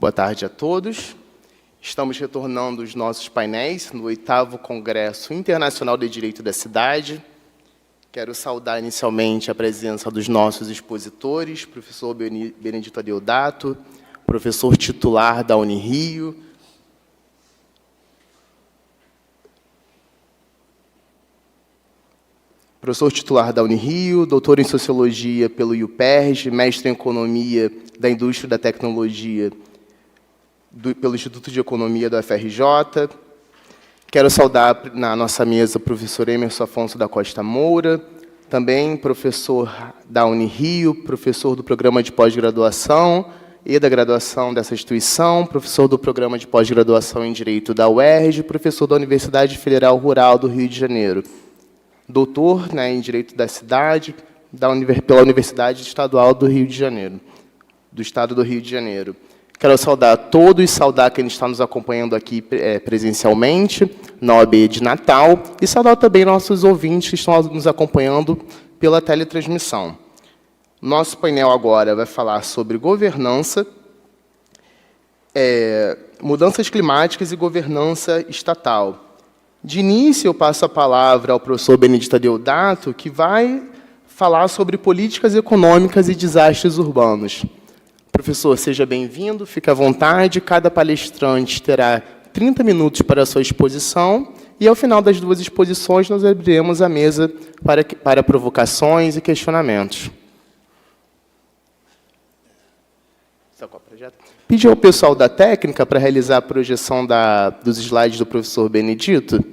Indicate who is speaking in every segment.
Speaker 1: Boa tarde a todos. Estamos retornando os nossos painéis no 8º Congresso Internacional de Direito da Cidade. Quero saudar inicialmente a presença dos nossos expositores, professor Benedito Adeodato, professor titular da Unirio, doutor em Sociologia pelo UPERJ, mestre em Economia da Indústria e da Tecnologia pelo Instituto de Economia da UFRJ. Quero saudar na nossa mesa o professor Emerson Afonso da Costa Moura, também professor da Unirio, professor do Programa de Pós-Graduação e da Graduação dessa instituição, professor do Programa de Pós-Graduação em Direito da UERJ, professor da Universidade Federal Rural do Rio de Janeiro, doutor em Direito da Cidade pela Universidade Estadual do Rio de Janeiro, do Estado do Rio de Janeiro. Quero saudar a todos, saudar quem está nos acompanhando aqui presencialmente, na OAB de Natal, e saudar também nossos ouvintes que estão nos acompanhando pela teletransmissão. Nosso painel agora vai falar sobre governança, mudanças climáticas e governança estatal. De início, eu passo a palavra ao professor Benedito Adeodato, que vai falar sobre políticas econômicas e desastres urbanos. Professor, seja bem-vindo, fique à vontade. Cada palestrante terá 30 minutos para a sua exposição e, ao final das duas exposições, nós abriremos a mesa para provocações e questionamentos. Pedir ao pessoal da técnica para realizar a projeção dos slides do professor Benedito.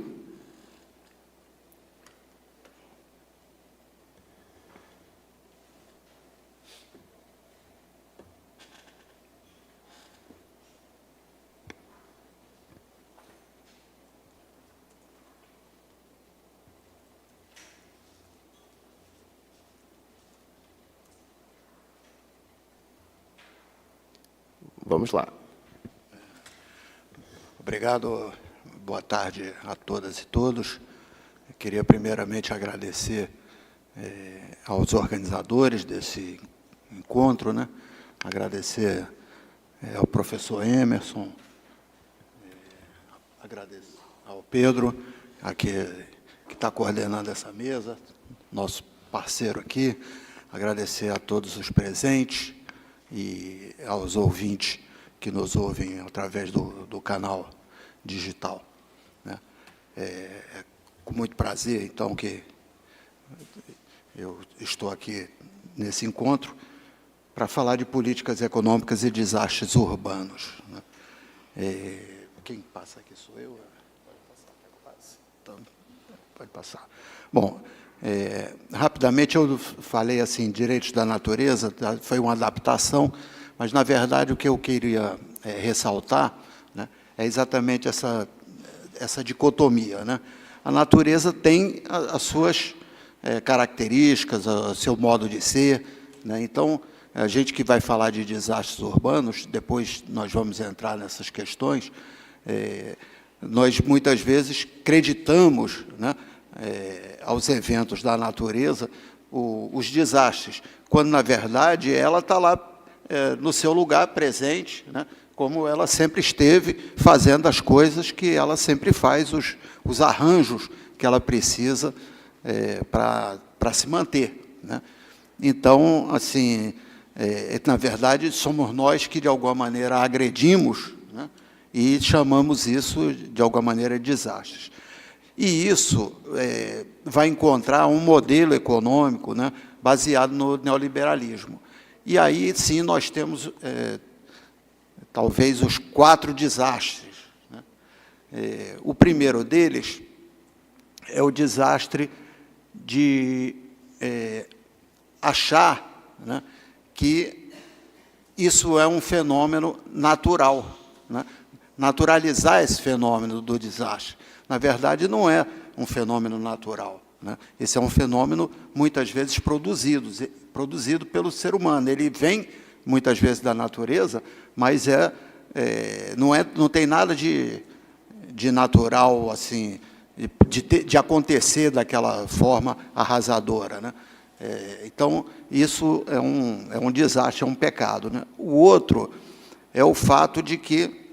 Speaker 1: Vamos lá.
Speaker 2: Obrigado. Boa tarde a todas e todos. Eu queria, primeiramente, agradecer aos organizadores desse encontro, agradecer ao professor Emerson, agradecer ao Pedro, que está coordenando essa mesa, nosso parceiro aqui, agradecer a todos os presentes e aos ouvintes que nos ouvem através do canal digital. É com muito prazer, então, que eu estou aqui nesse encontro para falar de políticas econômicas e desastres urbanos. Quem passa aqui sou eu? Então, pode passar. Bom, rapidamente eu falei assim, direitos da natureza, foi uma adaptação, mas, na verdade, o que eu queria ressaltar é exatamente essa dicotomia. A natureza tem as suas características, o seu modo de ser. Então, a gente que vai falar de desastres urbanos, depois nós vamos entrar nessas questões, nós, muitas vezes, acreditamos aos eventos da natureza os desastres, quando, na verdade, ela está lá no seu lugar presente, como ela sempre esteve fazendo as coisas que ela sempre faz, os arranjos que ela precisa para se manter. Então, assim, na verdade, somos nós que, de alguma maneira, agredimos, e chamamos isso, de alguma maneira, de desastres. E isso vai encontrar um modelo econômico baseado no neoliberalismo. E aí, sim, nós temos, talvez, os 4 desastres. O primeiro deles é o desastre de achar que isso é um fenômeno natural, naturalizar esse fenômeno do desastre. Na verdade, não é um fenômeno natural. Esse é um fenômeno, muitas vezes, produzido pelo ser humano. Ele vem, muitas vezes, da natureza, mas não tem nada de natural, assim, de acontecer daquela forma arrasadora. Então, isso é um desastre, é um pecado. O outro é o fato de que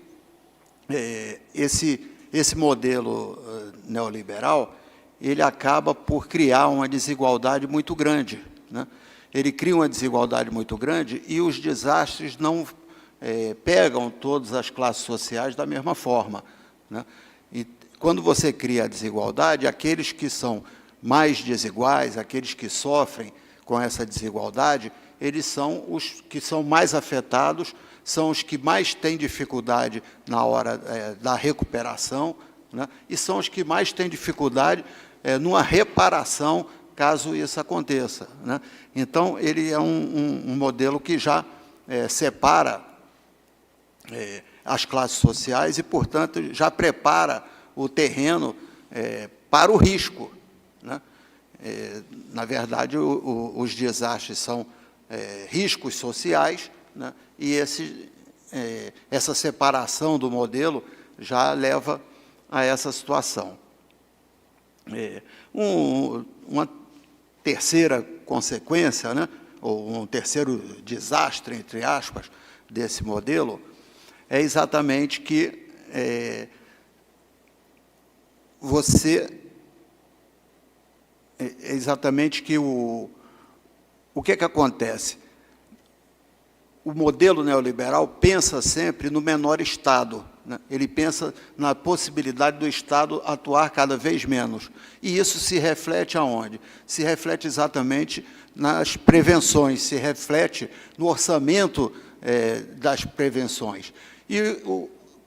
Speaker 2: esse modelo neoliberal, ele acaba por criar uma desigualdade muito grande, né? Ele cria uma desigualdade muito grande e os desastres não pegam todas as classes sociais da mesma forma, né? E quando você cria a desigualdade, aqueles que são mais desiguais, aqueles que sofrem com essa desigualdade, eles são os que são mais afetados, são os que mais têm dificuldade na hora da recuperação, né? E são os que mais têm dificuldade numa reparação, caso isso aconteça, né? Então, ele é um modelo que já separa as classes sociais e, portanto, já prepara o terreno para o risco, né? Na verdade, os desastres são riscos sociais, né? E essa separação do modelo já leva a essa situação. Uma terceira consequência, né, ou um terceiro desastre, entre aspas, desse modelo, é exatamente que o que acontece? O modelo neoliberal pensa sempre no menor Estado, né? Ele pensa na possibilidade do Estado atuar cada vez menos. E isso se reflete aonde? Se reflete exatamente nas prevenções, se reflete no orçamento das prevenções. E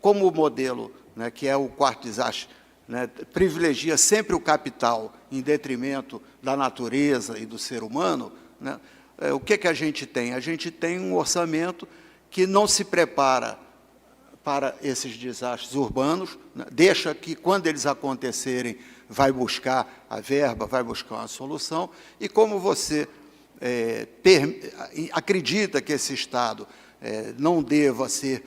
Speaker 2: como o modelo, né, que é o quarto desastre, né, privilegia sempre o capital em detrimento da natureza e do ser humano, né, o que a gente tem? A gente tem um orçamento que não se prepara para esses desastres urbanos, né, deixa que, quando eles acontecerem, vai buscar a verba, vai buscar uma solução, e como você acredita que esse Estado não deva ser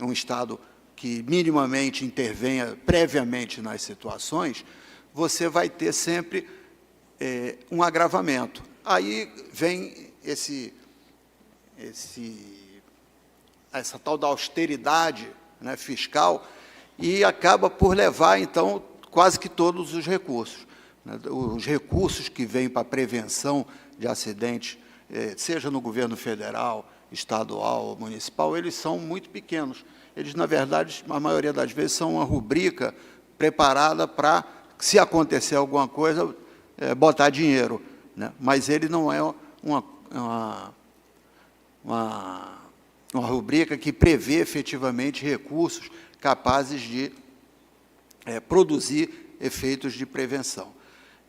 Speaker 2: um Estado que minimamente intervenha previamente nas situações, você vai ter sempre um agravamento. Aí vem essa tal da austeridade, né, fiscal, e acaba por levar, então, quase que todos os recursos, né? Os recursos que vêm para a prevenção de acidentes, seja no governo federal, estadual ou municipal, eles são muito pequenos. Eles, na verdade, a maioria das vezes, são uma rubrica preparada para, se acontecer alguma coisa, botar dinheiro, né? Mas ele não é uma rubrica que prevê efetivamente recursos capazes de produzir efeitos de prevenção.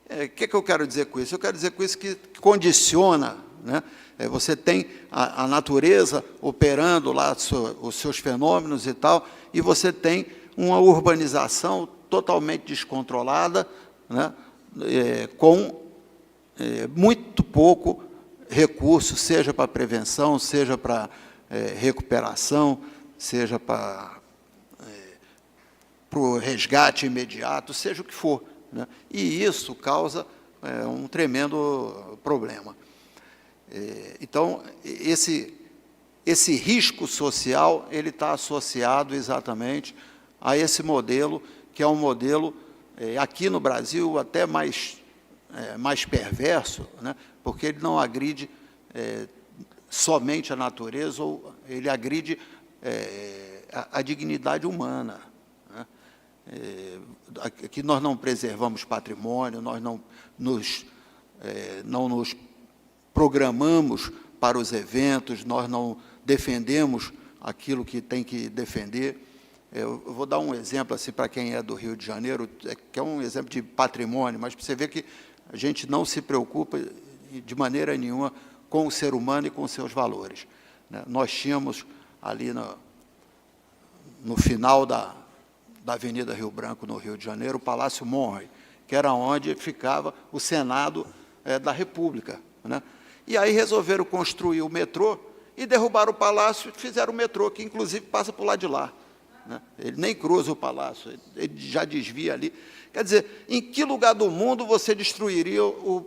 Speaker 2: O que eu quero dizer com isso? Eu quero dizer com isso que condiciona, né? Você tem a natureza operando lá os seus fenômenos e tal, e você tem uma urbanização totalmente descontrolada, né? Com muito pouco recurso, seja para prevenção, seja para recuperação, seja para o resgate imediato, seja o que for, né? E isso causa um tremendo problema. Então, esse risco social, ele está associado exatamente a esse modelo, que é um modelo, aqui no Brasil, até mais perverso, né? Porque ele não agride somente a natureza, ou ele agride a dignidade humana, né? Aqui nós não preservamos patrimônio, nós não nos programamos para os eventos, nós não defendemos aquilo que tem que defender. Eu vou dar um exemplo assim, para quem é do Rio de Janeiro, que é um exemplo de patrimônio, mas para você ver que a gente não se preocupa de maneira nenhuma com o ser humano e com seus valores, né? Nós tínhamos ali no final da Avenida Rio Branco, no Rio de Janeiro, o Palácio Monroe, que era onde ficava o Senado da República, né? E aí resolveram construir o metrô e derrubaram o palácio e fizeram o metrô, que inclusive passa por lá de lá, né? Ele nem cruza o palácio, ele já desvia ali. Quer dizer, em que lugar do mundo você destruiria o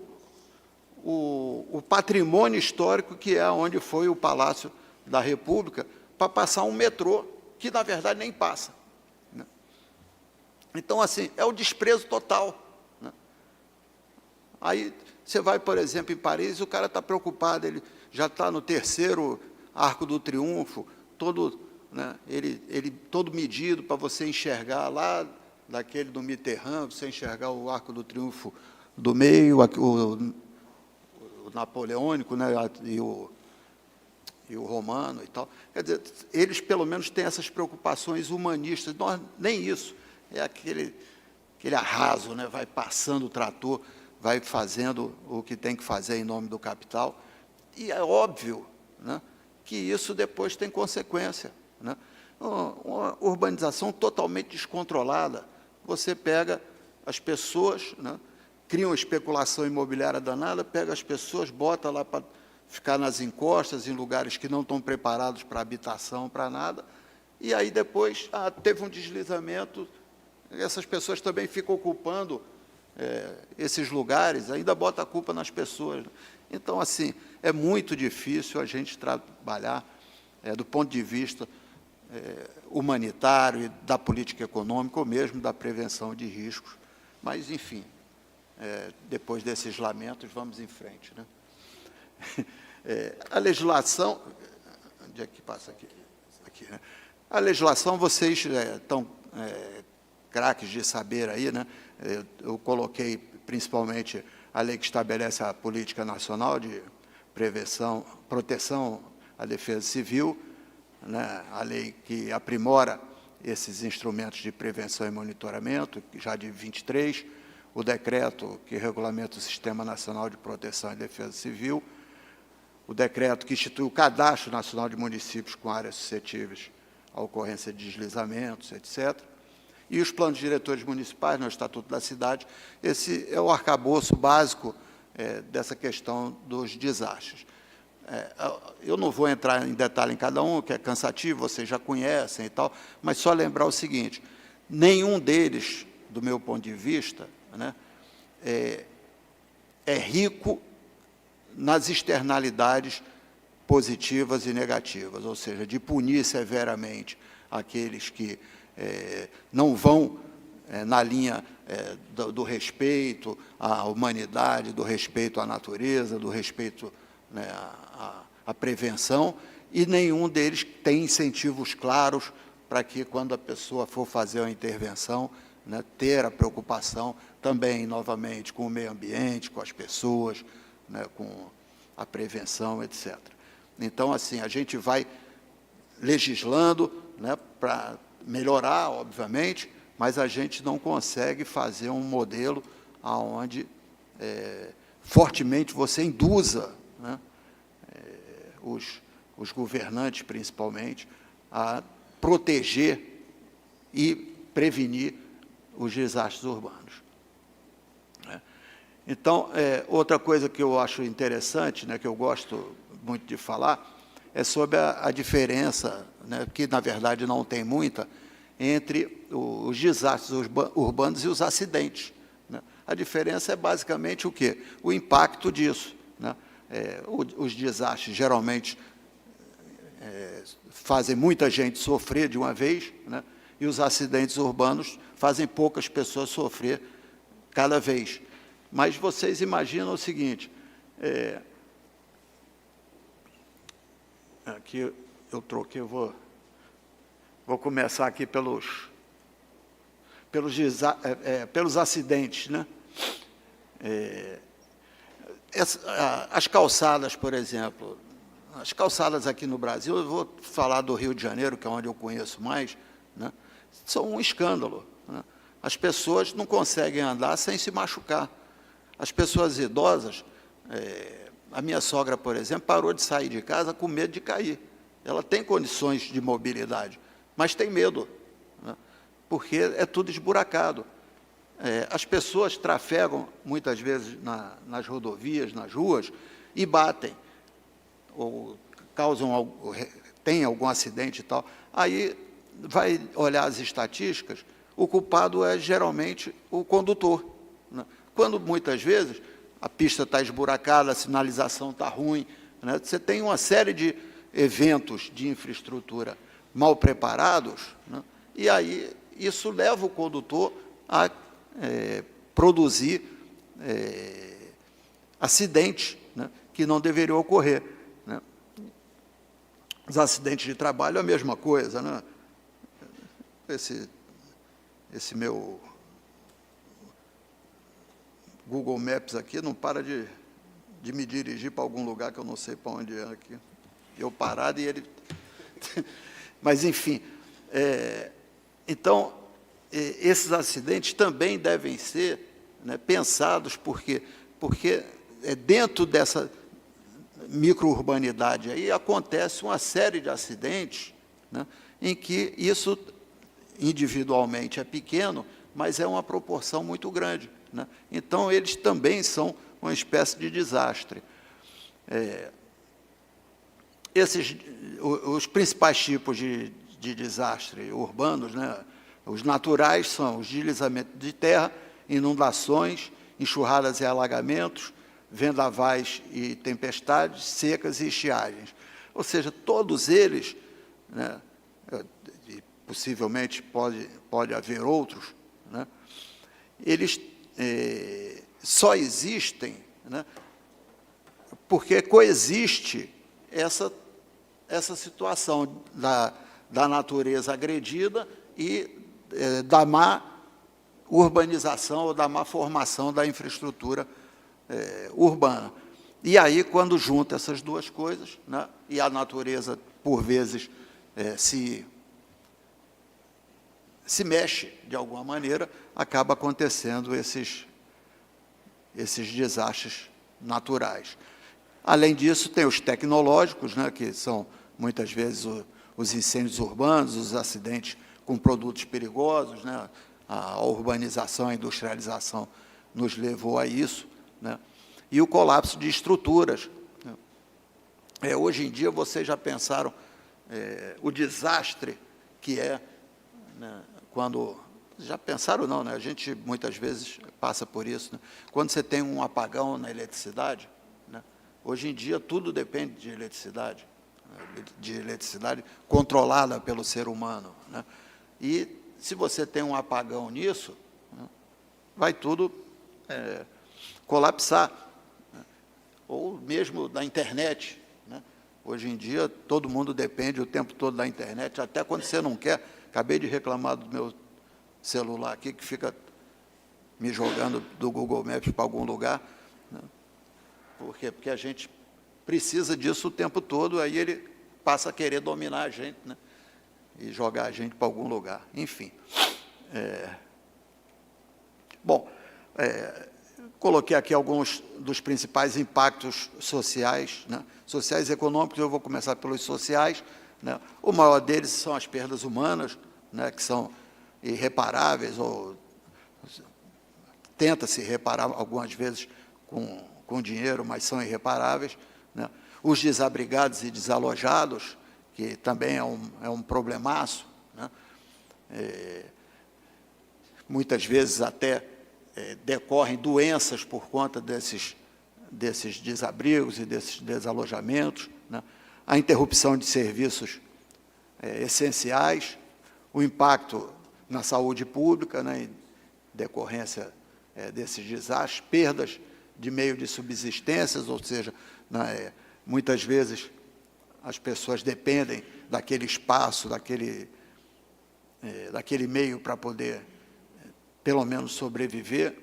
Speaker 2: patrimônio histórico que é onde foi o Palácio da República, para passar um metrô, que, na verdade, nem passa. Né? Então, assim, é o desprezo total. Né? Aí, você vai, por exemplo, em Paris, o cara está preocupado, ele já está no 3º Arco do Triunfo, todo, né, ele todo medido para você enxergar lá, daquele do Mitterrand, você enxergar o Arco do Triunfo do meio, o napoleônico, né, e o romano e tal. Quer dizer, eles, pelo menos, têm essas preocupações humanistas. Nós, nem isso. É aquele arraso, né, vai passando o trator, vai fazendo o que tem que fazer em nome do capital. E é óbvio, né, que isso depois tem consequência. Né? Uma urbanização totalmente descontrolada. Você pega as pessoas, né, cria uma especulação imobiliária danada, pega as pessoas, bota lá para ficar nas encostas, em lugares que não estão preparados para habitação, para nada, e aí depois teve um deslizamento, essas pessoas também ficam ocupando esses lugares, ainda bota a culpa nas pessoas. Então, assim, é muito difícil a gente trabalhar do ponto de vista humanitário e da política econômica, ou mesmo da prevenção de riscos. Mas, enfim, depois desses lamentos, vamos em frente. Né? A legislação... Onde é que passa aqui? Aqui, né? A legislação, vocês estão craques de saber aí, né? Eu coloquei, principalmente, a lei que estabelece a política nacional de prevenção, proteção à defesa civil, né? A lei que aprimora esses instrumentos de prevenção e monitoramento, já de 23, o decreto que regulamenta o Sistema Nacional de Proteção e Defesa Civil, o decreto que institui o Cadastro Nacional de Municípios com áreas suscetíveis à ocorrência de deslizamentos, etc., e os planos diretores municipais, no Estatuto da Cidade. Esse é o arcabouço básico dessa questão dos desastres. Eu não vou entrar em detalhe em cada um, que é cansativo, vocês já conhecem e tal, mas só lembrar o seguinte, nenhum deles, do meu ponto de vista, né, é rico nas externalidades positivas e negativas, ou seja, de punir severamente aqueles que não vão na linha do respeito à humanidade, do respeito à natureza, do respeito, né, à prevenção, e nenhum deles tem incentivos claros para que, quando a pessoa for fazer uma intervenção, né, ter a preocupação também, novamente, com o meio ambiente, com as pessoas, né, com a prevenção, etc. Então, assim, a gente vai legislando, né, para melhorar, obviamente, mas a gente não consegue fazer um modelo onde fortemente você induza, né, os governantes, principalmente, a proteger e prevenir os desastres urbanos. Né? Então, outra coisa que eu acho interessante, né, que eu gosto muito de falar, é sobre a diferença, né, que, na verdade, não tem muita, entre os desastres urbanos e os acidentes. Né? A diferença é basicamente o quê? O impacto disso. Né? Os desastres, geralmente, fazem muita gente sofrer de uma vez, né? E os acidentes urbanos fazem poucas pessoas sofrer cada vez. Mas vocês imaginam o seguinte, aqui eu troquei, eu vou começar aqui pelos acidentes, né? As calçadas, por exemplo, as calçadas aqui no Brasil, eu vou falar do Rio de Janeiro, que é onde eu conheço mais, né? São um escândalo. Né? As pessoas não conseguem andar sem se machucar. As pessoas idosas, a minha sogra, por exemplo, parou de sair de casa com medo de cair. Ela tem condições de mobilidade, mas tem medo, né? Porque é tudo esburacado. As pessoas trafegam, muitas vezes, nas rodovias, nas ruas, e batem, ou tem algum acidente e tal. Aí vai olhar as estatísticas, o culpado é, geralmente, o condutor. Né? Quando, muitas vezes, a pista está esburacada, a sinalização está ruim, né? Você tem uma série eventos de infraestrutura mal preparados, né? E aí isso leva o condutor a produzir acidentes, né, que não deveriam ocorrer, né? Os acidentes de trabalho é a mesma coisa, né? Esse meu Google Maps aqui não para de me dirigir para algum lugar que eu não sei para onde é aqui. Eu parado e ele... Mas, enfim, então, esses acidentes também devem ser, né, pensados, porque dentro dessa micro-urbanidade aí acontece uma série de acidentes, né, em que isso individualmente é pequeno, mas é uma proporção muito grande, né? Então, eles também são uma espécie de desastre. Os principais tipos de desastre urbanos, né, os naturais, são os deslizamentos de terra, inundações, enxurradas e alagamentos, vendavais e tempestades, secas e estiagens. Ou seja, todos eles, né, e possivelmente pode haver outros, né, eles só existem, né, porque coexiste essa situação da natureza agredida e da má urbanização ou da má formação da infraestrutura urbana. E aí, quando junta essas duas coisas, né, e a natureza, por vezes, se mexe de alguma maneira, acaba acontecendo esses desastres naturais. Além disso, tem os tecnológicos, né, que são, muitas vezes, os incêndios urbanos, os acidentes com produtos perigosos, né? A urbanização, a industrialização nos levou a isso, né? E o colapso de estruturas, né? Hoje em dia, vocês já pensaram o desastre que é, né, quando... Já pensaram, não, né? A gente, muitas vezes, passa por isso, né? Quando você tem um apagão na eletricidade, né? Hoje em dia, tudo depende de eletricidade controlada pelo ser humano, né? E, se você tem um apagão nisso, né, vai tudo colapsar, né? Ou mesmo da internet, né? Hoje em dia, todo mundo depende o tempo todo da internet, até quando você não quer. Acabei de reclamar do meu celular aqui, que fica me jogando do Google Maps para algum lugar, né? Por quê? Porque a gente precisa disso o tempo todo, aí ele passa a querer dominar a gente, né, e jogar a gente para algum lugar. Enfim. Bom, coloquei aqui alguns dos principais impactos sociais, né, sociais e econômicos. Eu vou começar pelos sociais, né. O maior deles são as perdas humanas, né, que são irreparáveis, ou tenta-se reparar algumas vezes com dinheiro, mas são irreparáveis, né. Os desabrigados e desalojados, que também é um problemaço, né. Muitas vezes até decorrem doenças por conta desses desabrigos e desses desalojamentos, né. A interrupção de serviços essenciais, o impacto na saúde pública, né, em decorrência desses desastres, perdas de meio de subsistências, ou seja, né, muitas vezes as pessoas dependem daquele espaço, daquele meio para poder, pelo menos, sobreviver.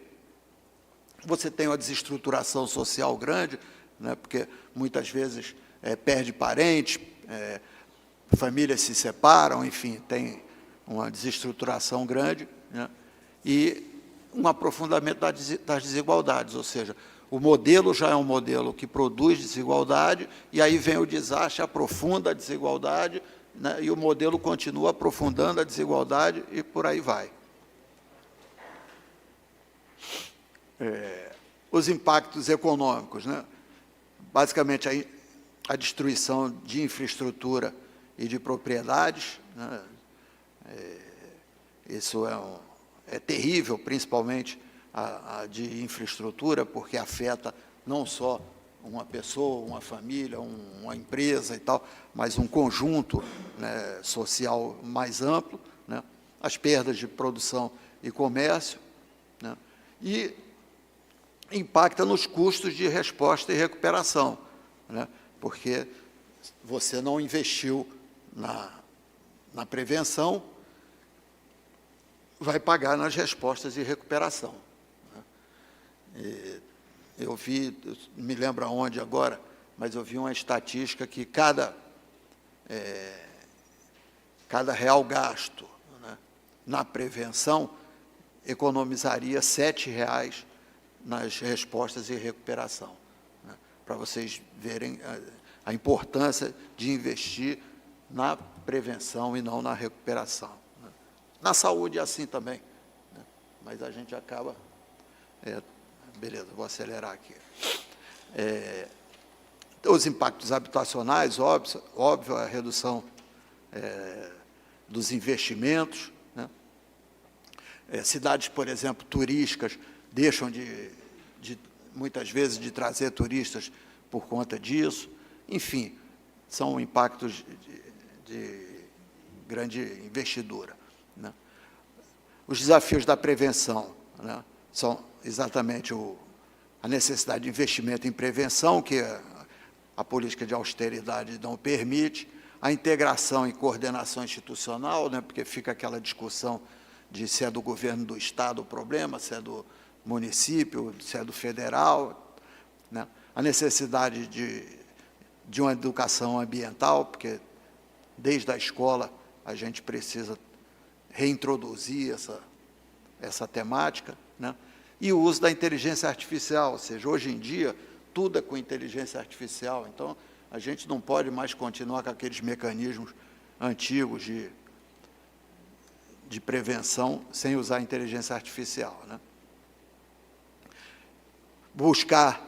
Speaker 2: Você tem uma desestruturação social grande, né, porque muitas vezes perde parentes, famílias se separam, enfim, tem uma desestruturação grande, né, e um aprofundamento das desigualdades, ou seja, o modelo já é um modelo que produz desigualdade, e aí vem o desastre, aprofunda a desigualdade, né, e o modelo continua aprofundando a desigualdade, e por aí vai. Os impactos econômicos, né? Basicamente, a destruição de infraestrutura e de propriedades, né? Isso é terrível, principalmente a de infraestrutura, porque afeta não só uma pessoa, uma família, uma empresa e tal, mas um conjunto, né, social mais amplo, né, as perdas de produção e comércio, né, e impacta nos custos de resposta e recuperação, né, porque você não investiu na prevenção, vai pagar nas respostas de recuperação. Né. Eu me lembro aonde agora, mas eu vi uma estatística que cada real gasto, né, na prevenção economizaria R$ 7,00 nas respostas de recuperação, né, para vocês verem a importância de investir na prevenção e não na recuperação. Né. Na saúde é assim também, né, mas a gente acaba... beleza, vou acelerar aqui. Os impactos habitacionais, óbvio, a redução dos investimentos, né? Cidades, por exemplo, turísticas, deixam muitas vezes de trazer turistas por conta disso. Enfim, são impactos de grande investidura, né? Os desafios da prevenção, né, são exatamente a necessidade de investimento em prevenção, que a política de austeridade não permite, a integração e coordenação institucional, né, porque fica aquela discussão de se é do governo do Estado o problema, se é do município, se é do federal, né, a necessidade de uma educação ambiental, porque desde a escola a gente precisa reintroduzir essa temática, né, e o uso da inteligência artificial, ou seja, hoje em dia, tudo é com inteligência artificial, então a gente não pode mais continuar com aqueles mecanismos antigos de prevenção sem usar a inteligência artificial, né? Buscar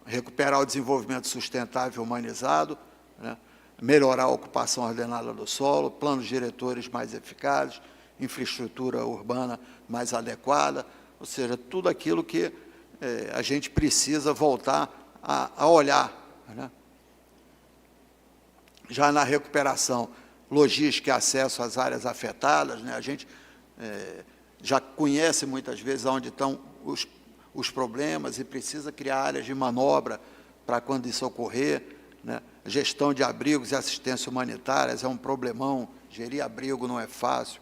Speaker 2: recuperar o desenvolvimento sustentável humanizado, né? Melhorar a ocupação ordenada do solo, planos diretores mais eficazes, infraestrutura urbana mais adequada, ou seja, tudo aquilo que a gente precisa voltar a olhar, né? Já na recuperação, logística e acesso às áreas afetadas, né? A gente já conhece muitas vezes onde estão os problemas e precisa criar áreas de manobra para quando isso ocorrer, né? Gestão de abrigos e assistência humanitária é um problemão, gerir abrigo não é fácil,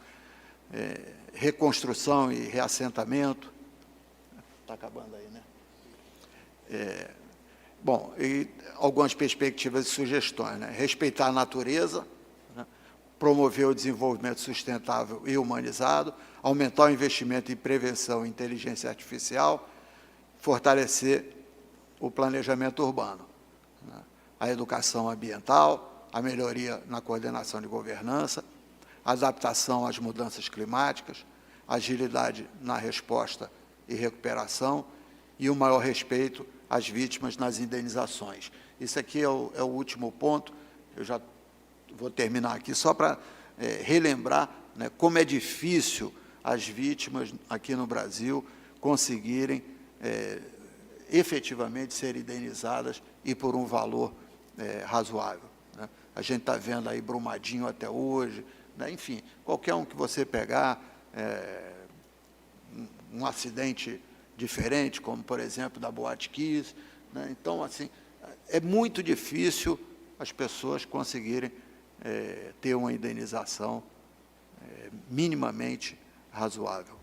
Speaker 2: reconstrução e reassentamento. Está acabando aí, né? Bom, e algumas perspectivas e sugestões, né? Respeitar a natureza, né? Promover o desenvolvimento sustentável e humanizado, aumentar o investimento em prevenção e inteligência artificial, fortalecer o planejamento urbano, né? A educação ambiental, a melhoria na coordenação de governança, adaptação às mudanças climáticas, agilidade na resposta e recuperação e o maior respeito às vítimas nas indenizações. Isso aqui é o último ponto, eu já vou terminar aqui, só para relembrar, né, como é difícil as vítimas aqui no Brasil conseguirem efetivamente ser indenizadas e por um valor razoável, né? A gente está vendo aí Brumadinho até hoje, né? Enfim, qualquer um que você pegar, um acidente diferente, como, por exemplo, da Boate Kiss, né? Então, assim, é muito difícil as pessoas conseguirem ter uma indenização minimamente razoável.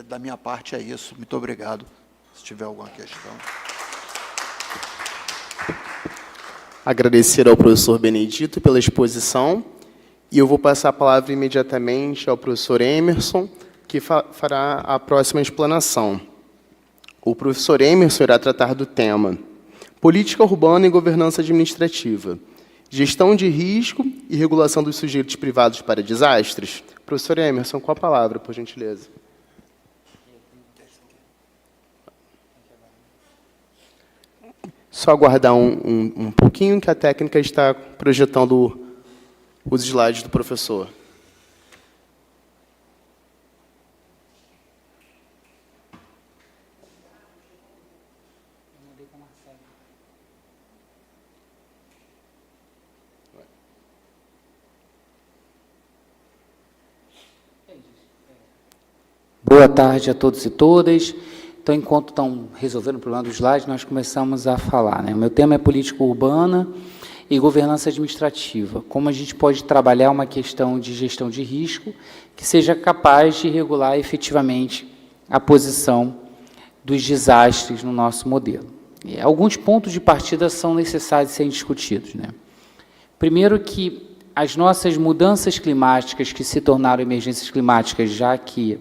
Speaker 2: Da minha parte é isso. Muito obrigado. Se tiver alguma questão.
Speaker 1: Agradecer ao professor Benedito pela exposição, e eu vou passar a palavra imediatamente ao professor Emerson, que fará a próxima explanação. O professor Emerson irá tratar do tema Política Urbana e Governança Administrativa, Gestão de Risco e Regulação dos Sujeitos Privados para Desastres. Professor Emerson, com a palavra, por gentileza. Só aguardar um pouquinho, que a técnica está projetando os slides do professor.
Speaker 3: Boa tarde a todos e todas. Então, enquanto estão resolvendo o problema dos slides, nós começamos a falar, né? O meu tema é política urbana e governança administrativa. Como a gente pode trabalhar uma questão de gestão de risco que seja capaz de regular efetivamente a posição dos desastres no nosso modelo. E alguns pontos de partida são necessários de serem discutidos, né? Primeiro que as nossas mudanças climáticas que se tornaram emergências climáticas, já que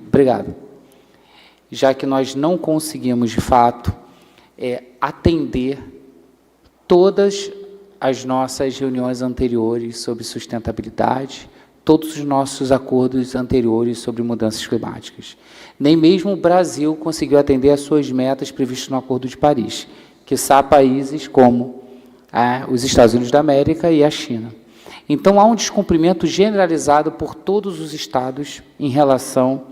Speaker 3: nós não conseguimos, de fato, atender todas as nossas reuniões anteriores sobre sustentabilidade, todos os nossos acordos anteriores sobre mudanças climáticas. Nem mesmo o Brasil conseguiu atender às suas metas previstas no Acordo de Paris, quiçá países como os Estados Unidos da América e a China. Então, há um descumprimento generalizado por todos os estados em relação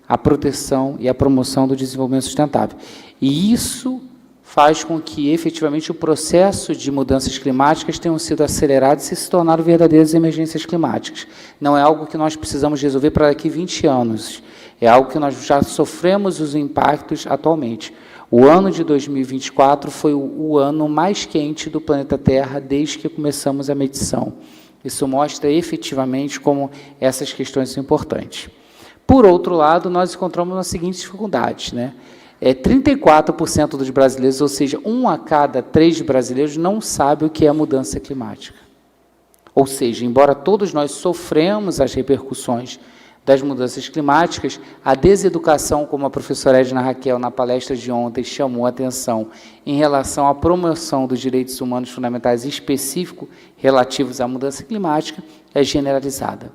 Speaker 3: à proteção e à promoção do desenvolvimento sustentável. E isso faz com que, efetivamente, o processo de mudanças climáticas tenham sido acelerados e se tornaram verdadeiras emergências climáticas. Não é algo que nós precisamos resolver para daqui a 20 anos. É algo que nós já sofremos os impactos atualmente. O ano de 2024 foi o ano mais quente do planeta Terra desde que começamos a medição. Isso mostra efetivamente como essas questões são importantes. Por outro lado, nós encontramos as seguintes dificuldades, né? 34% dos brasileiros, ou seja, 1 a cada 3 brasileiros, não sabe o que é mudança climática. Ou seja, embora todos nós sofremos as repercussões das mudanças climáticas, a deseducação, como a professora Edna Raquel, na palestra de ontem, chamou a atenção em relação à promoção dos direitos humanos fundamentais específicos relativos à mudança climática, é generalizada.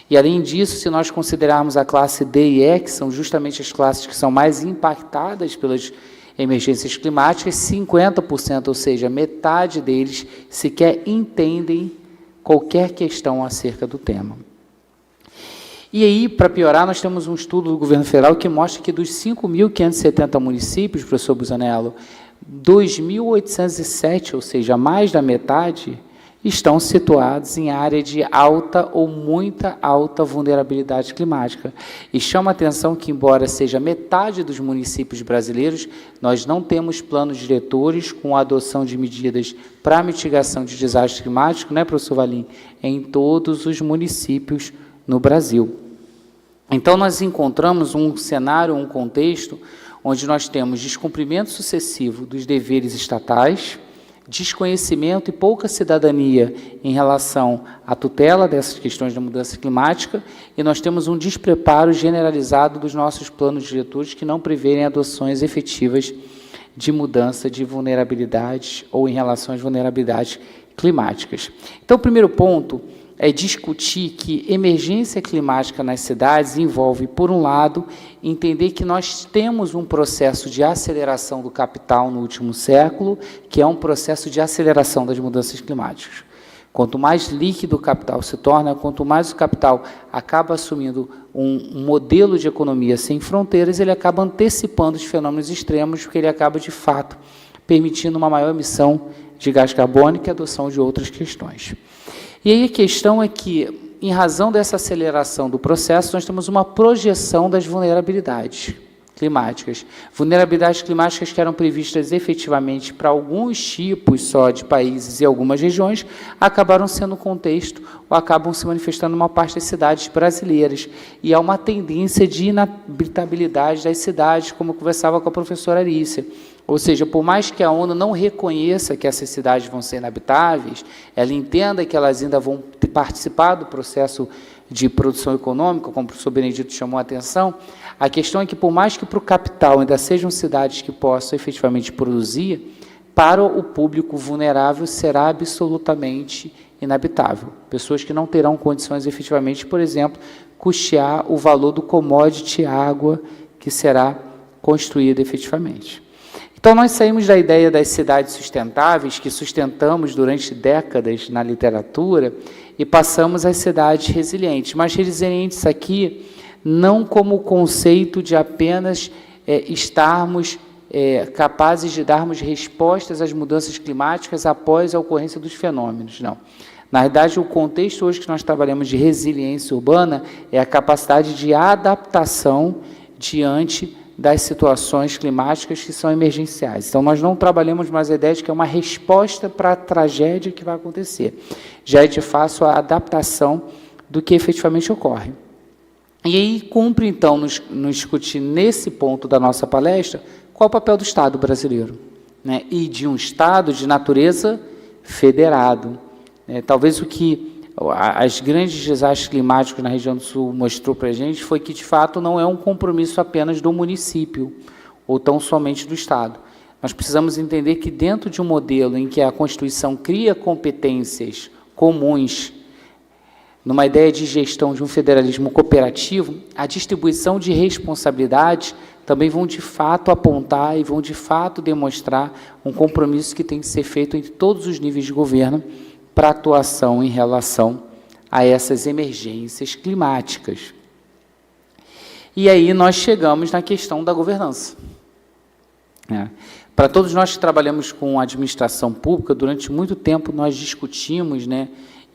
Speaker 3: E, além disso, se nós considerarmos a classe D e E, que são justamente as classes que são mais impactadas pelas emergências climáticas, 50%, ou seja, metade deles, sequer entendem qualquer questão acerca do tema. E aí, para piorar, nós temos um estudo do governo federal que mostra que dos 5.570 municípios, professor Busanello, 2.807, ou seja, mais da metade, estão situados em área de alta ou muita alta vulnerabilidade climática. E chama a atenção que, embora seja metade dos municípios brasileiros, nós não temos planos diretores com a adoção de medidas para a mitigação de desastres climáticos, né, professor Valim, em todos os municípios no Brasil. Então, nós encontramos um cenário, um contexto, onde nós temos descumprimento sucessivo dos deveres estatais, desconhecimento e pouca cidadania em relação à tutela dessas questões da mudança climática, e nós temos um despreparo generalizado dos nossos planos diretores que não preverem adoções efetivas de mudança de vulnerabilidades ou em relação às vulnerabilidades climáticas. Então, o primeiro ponto é discutir que emergência climática nas cidades envolve, por um lado, entender que nós temos um processo de aceleração do capital no último século, que é um processo de aceleração das mudanças climáticas. Quanto mais líquido o capital se torna, quanto mais o capital acaba assumindo um modelo de economia sem fronteiras, ele acaba antecipando os fenômenos extremos, porque ele acaba, de fato, permitindo uma maior emissão de gás carbônico e a adoção de outras questões. E aí a questão é que, em razão dessa aceleração do processo, nós temos uma projeção das vulnerabilidades climáticas. Vulnerabilidades climáticas que eram previstas efetivamente para alguns tipos só de países e algumas regiões, acabaram sendo o contexto, ou acabam se manifestando em uma parte das cidades brasileiras. E há uma tendência de inabitabilidade das cidades, como eu conversava com a professora Arícia. Ou seja, por mais que a ONU não reconheça que essas cidades vão ser inabitáveis, ela entenda que elas ainda vão participar do processo de produção econômica, como o professor Benedito chamou a atenção, a questão é que, por mais que para o capital ainda sejam cidades que possam efetivamente produzir, para o público vulnerável será absolutamente inabitável. Pessoas que não terão condições efetivamente, por exemplo, custear o valor do commodity água que será construída efetivamente. Então, nós saímos da ideia das cidades sustentáveis, que sustentamos durante décadas na literatura, e passamos às cidades resilientes. Mas resilientes aqui, não como o conceito de apenas estarmos capazes de darmos respostas às mudanças climáticas após a ocorrência dos fenômenos, não. Na verdade, o contexto hoje que nós trabalhamos de resiliência urbana é a capacidade de adaptação diante das situações climáticas que são emergenciais. Então, nós não trabalhamos mais a ideia de que é uma resposta para a tragédia que vai acontecer. Já é de fato a adaptação do que efetivamente ocorre. E aí cumpre, então, nos discutir nesse ponto da nossa palestra, qual é o papel do Estado brasileiro, né? E de um Estado de natureza federado. Talvez o que as grandes desastres climáticos na região do Sul mostrou para a gente foi que, de fato, não é um compromisso apenas do município, ou tão somente do Estado. Nós precisamos entender que, dentro de um modelo em que a Constituição cria competências comuns, numa ideia de gestão de um federalismo cooperativo, a distribuição de responsabilidades também vão, de fato, apontar e vão, de fato, demonstrar um compromisso que tem que ser feito entre todos os níveis de governo para atuação em relação a essas emergências climáticas. E aí nós chegamos na questão da governança. Para todos nós que trabalhamos com administração pública, durante muito tempo nós discutimos,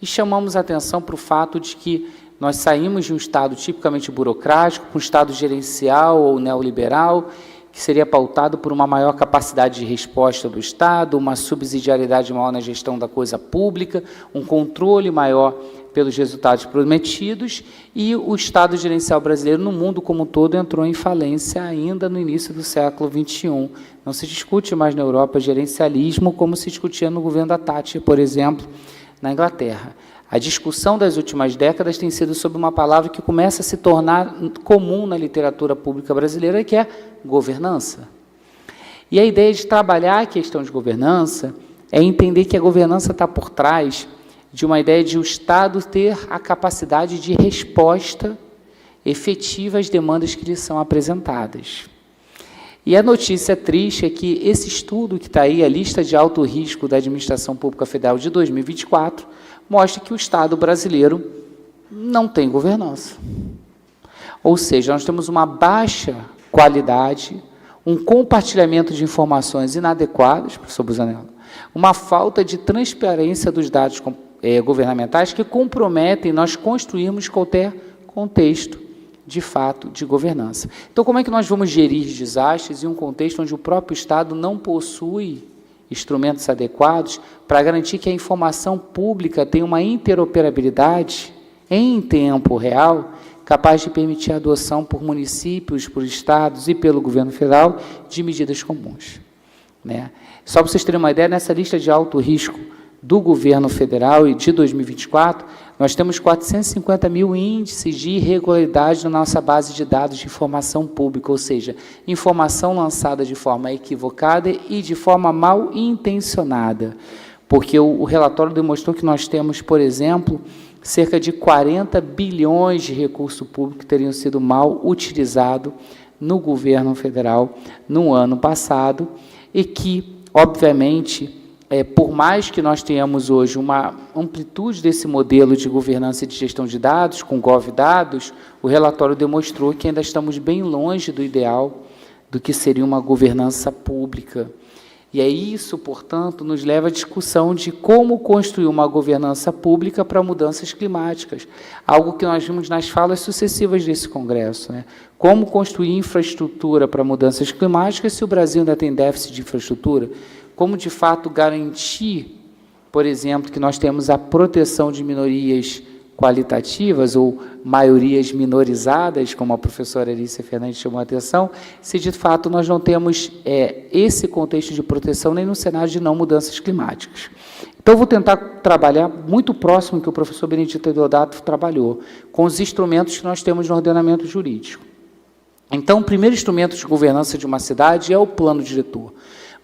Speaker 3: e chamamos a atenção para o fato de que nós saímos de um Estado tipicamente burocrático, para um Estado gerencial ou neoliberal, que seria pautado por uma maior capacidade de resposta do Estado, uma subsidiariedade maior na gestão da coisa pública, um controle maior pelos resultados prometidos, e o Estado gerencial brasileiro, no mundo como um todo, entrou em falência ainda no início do século XXI. Não se discute mais na Europa gerencialismo como se discutia no governo da Thatcher, por exemplo, na Inglaterra. A discussão das últimas décadas tem sido sobre uma palavra que começa a se tornar comum na literatura pública brasileira, que é governança. E a ideia de trabalhar a questão de governança é entender que a governança está por trás de uma ideia de o Estado ter a capacidade de resposta efetiva às demandas que lhe são apresentadas. E a notícia triste é que esse estudo que está aí, a lista de alto risco da Administração Pública Federal de 2024, mostra que o Estado brasileiro não tem governança. Ou seja, nós temos uma baixa qualidade, um compartilhamento de informações inadequadas, professor Busanello, uma falta de transparência dos dados governamentais que comprometem nós construirmos qualquer contexto, de fato, de governança. Então, como é que nós vamos gerir desastres em um contexto onde o próprio Estado não possui instrumentos adequados para garantir que a informação pública tenha uma interoperabilidade em tempo real, capaz de permitir a adoção por municípios, por estados e pelo governo federal de medidas comuns, Só para vocês terem uma ideia, nessa lista de alto risco do governo federal e de 2024, nós temos 450 mil índices de irregularidade na nossa base de dados de informação pública, ou seja, informação lançada de forma equivocada e de forma mal intencionada, porque o relatório demonstrou que nós temos, por exemplo, cerca de 40 bilhões de recurso público que teriam sido mal utilizados no governo federal no ano passado e que, obviamente, por mais que nós tenhamos hoje uma amplitude desse modelo de governança e de gestão de dados, com GovDados, o relatório demonstrou que ainda estamos bem longe do ideal do que seria uma governança pública. E é isso, portanto, nos leva à discussão de como construir uma governança pública para mudanças climáticas, algo que nós vimos nas falas sucessivas desse Congresso. Como construir infraestrutura para mudanças climáticas se o Brasil ainda tem déficit de infraestrutura? Como, de fato, garantir, por exemplo, que nós temos a proteção de minorias qualitativas ou maiorias minorizadas, como a professora Alicia Fernandes chamou a atenção, se, de fato, nós não temos esse contexto de proteção nem no cenário de não mudanças climáticas. Então, eu vou tentar trabalhar muito próximo do que o professor Benedito Deodato trabalhou, com os instrumentos que nós temos no ordenamento jurídico. Então, o primeiro instrumento de governança de uma cidade é o plano diretor.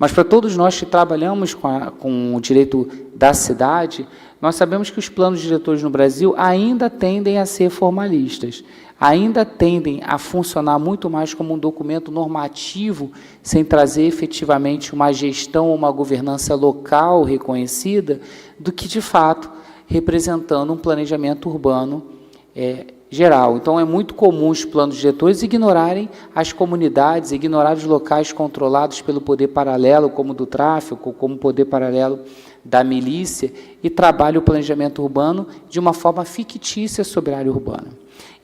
Speaker 3: Mas, para todos nós que trabalhamos com o direito da cidade, nós sabemos que os planos diretores no Brasil ainda tendem a ser formalistas, ainda tendem a funcionar muito mais como um documento normativo, sem trazer efetivamente uma gestão ou uma governança local reconhecida, do que, de fato, representando um planejamento urbano geral. Então, é muito comum os planos diretores ignorarem as comunidades, ignorar os locais controlados pelo poder paralelo, como do tráfico, como o poder paralelo da milícia, e trabalha o planejamento urbano de uma forma fictícia sobre a área urbana.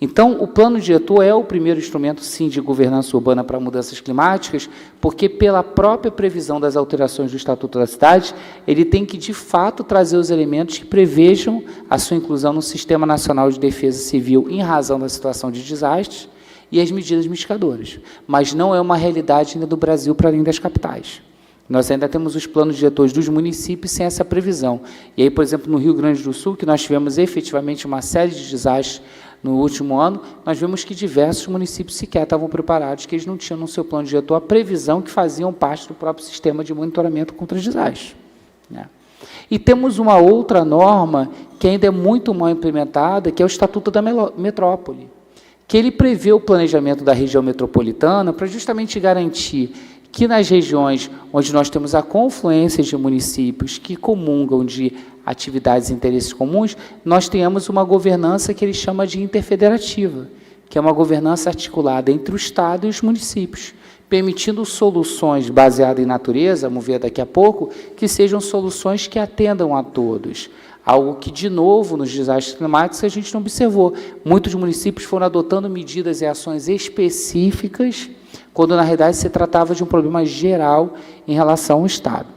Speaker 3: Então, o plano diretor é o primeiro instrumento, sim, de governança urbana para mudanças climáticas, porque, pela própria previsão das alterações do Estatuto da Cidade, ele tem que, de fato, trazer os elementos que prevejam a sua inclusão no Sistema Nacional de Defesa Civil em razão da situação de desastres e as medidas mitigadoras. Mas não é uma realidade ainda do Brasil para além das capitais. Nós ainda temos os planos diretores dos municípios sem essa previsão. E aí, por exemplo, no Rio Grande do Sul, que nós tivemos efetivamente uma série de desastres no último ano, nós vimos que diversos municípios sequer estavam preparados, que eles não tinham no seu plano diretor a previsão que faziam parte do próprio sistema de monitoramento contra os desastres. Né? E temos uma outra norma que ainda é muito mal implementada, que é o Estatuto da Metrópole, que ele prevê o planejamento da região metropolitana para justamente garantir que nas regiões onde nós temos a confluência de municípios que comungam de atividades e interesses comuns, nós tenhamos uma governança que ele chama de interfederativa, que é uma governança articulada entre o Estado e os municípios, permitindo soluções baseadas em natureza, vamos ver daqui a pouco, que sejam soluções que atendam a todos. Algo que, de novo, nos desastres climáticos, a gente não observou. Muitos municípios foram adotando medidas e ações específicas, quando, na realidade, se tratava de um problema geral em relação ao Estado.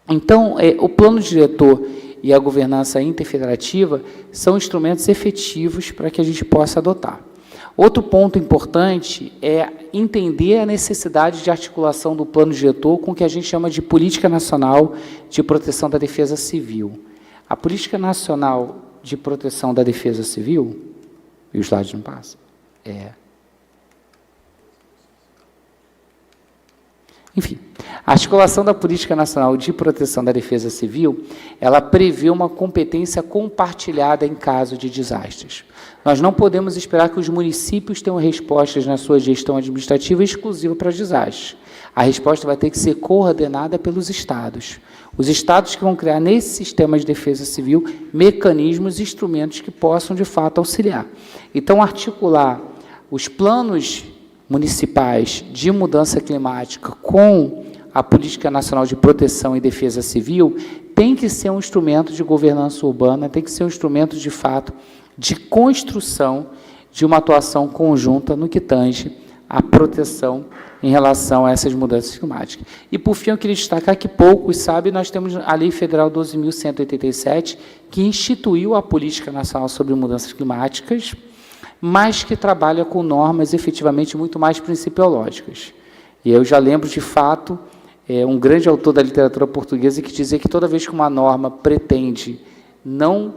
Speaker 3: Então, o plano diretor e a governança interfederativa são instrumentos efetivos para que a gente possa adotar. Outro ponto importante é entender a necessidade de articulação do plano diretor com o que a gente chama de Política Nacional de Proteção da Defesa Civil. A Política Nacional de Proteção da Defesa Civil, e os slides não passam, enfim, a articulação da Política Nacional de Proteção da Defesa Civil, ela prevê uma competência compartilhada em caso de desastres. Nós não podemos esperar que os municípios tenham respostas na sua gestão administrativa exclusiva para desastres. A resposta vai ter que ser coordenada pelos estados. Os estados que vão criar nesse sistema de defesa civil mecanismos e instrumentos que possam, de fato, auxiliar. Então, articular os planos municipais de mudança climática com a Política Nacional de Proteção e Defesa Civil tem que ser um instrumento de governança urbana, tem que ser um instrumento, de fato, de construção de uma atuação conjunta no que tange à proteção em relação a essas mudanças climáticas. E, por fim, eu queria destacar que poucos sabem, nós temos a Lei Federal 12.187, que instituiu a Política Nacional sobre Mudanças Climáticas, mas que trabalha com normas efetivamente muito mais principiológicas. E eu já lembro, de fato, um grande autor da literatura portuguesa que dizia que toda vez que uma norma pretende não,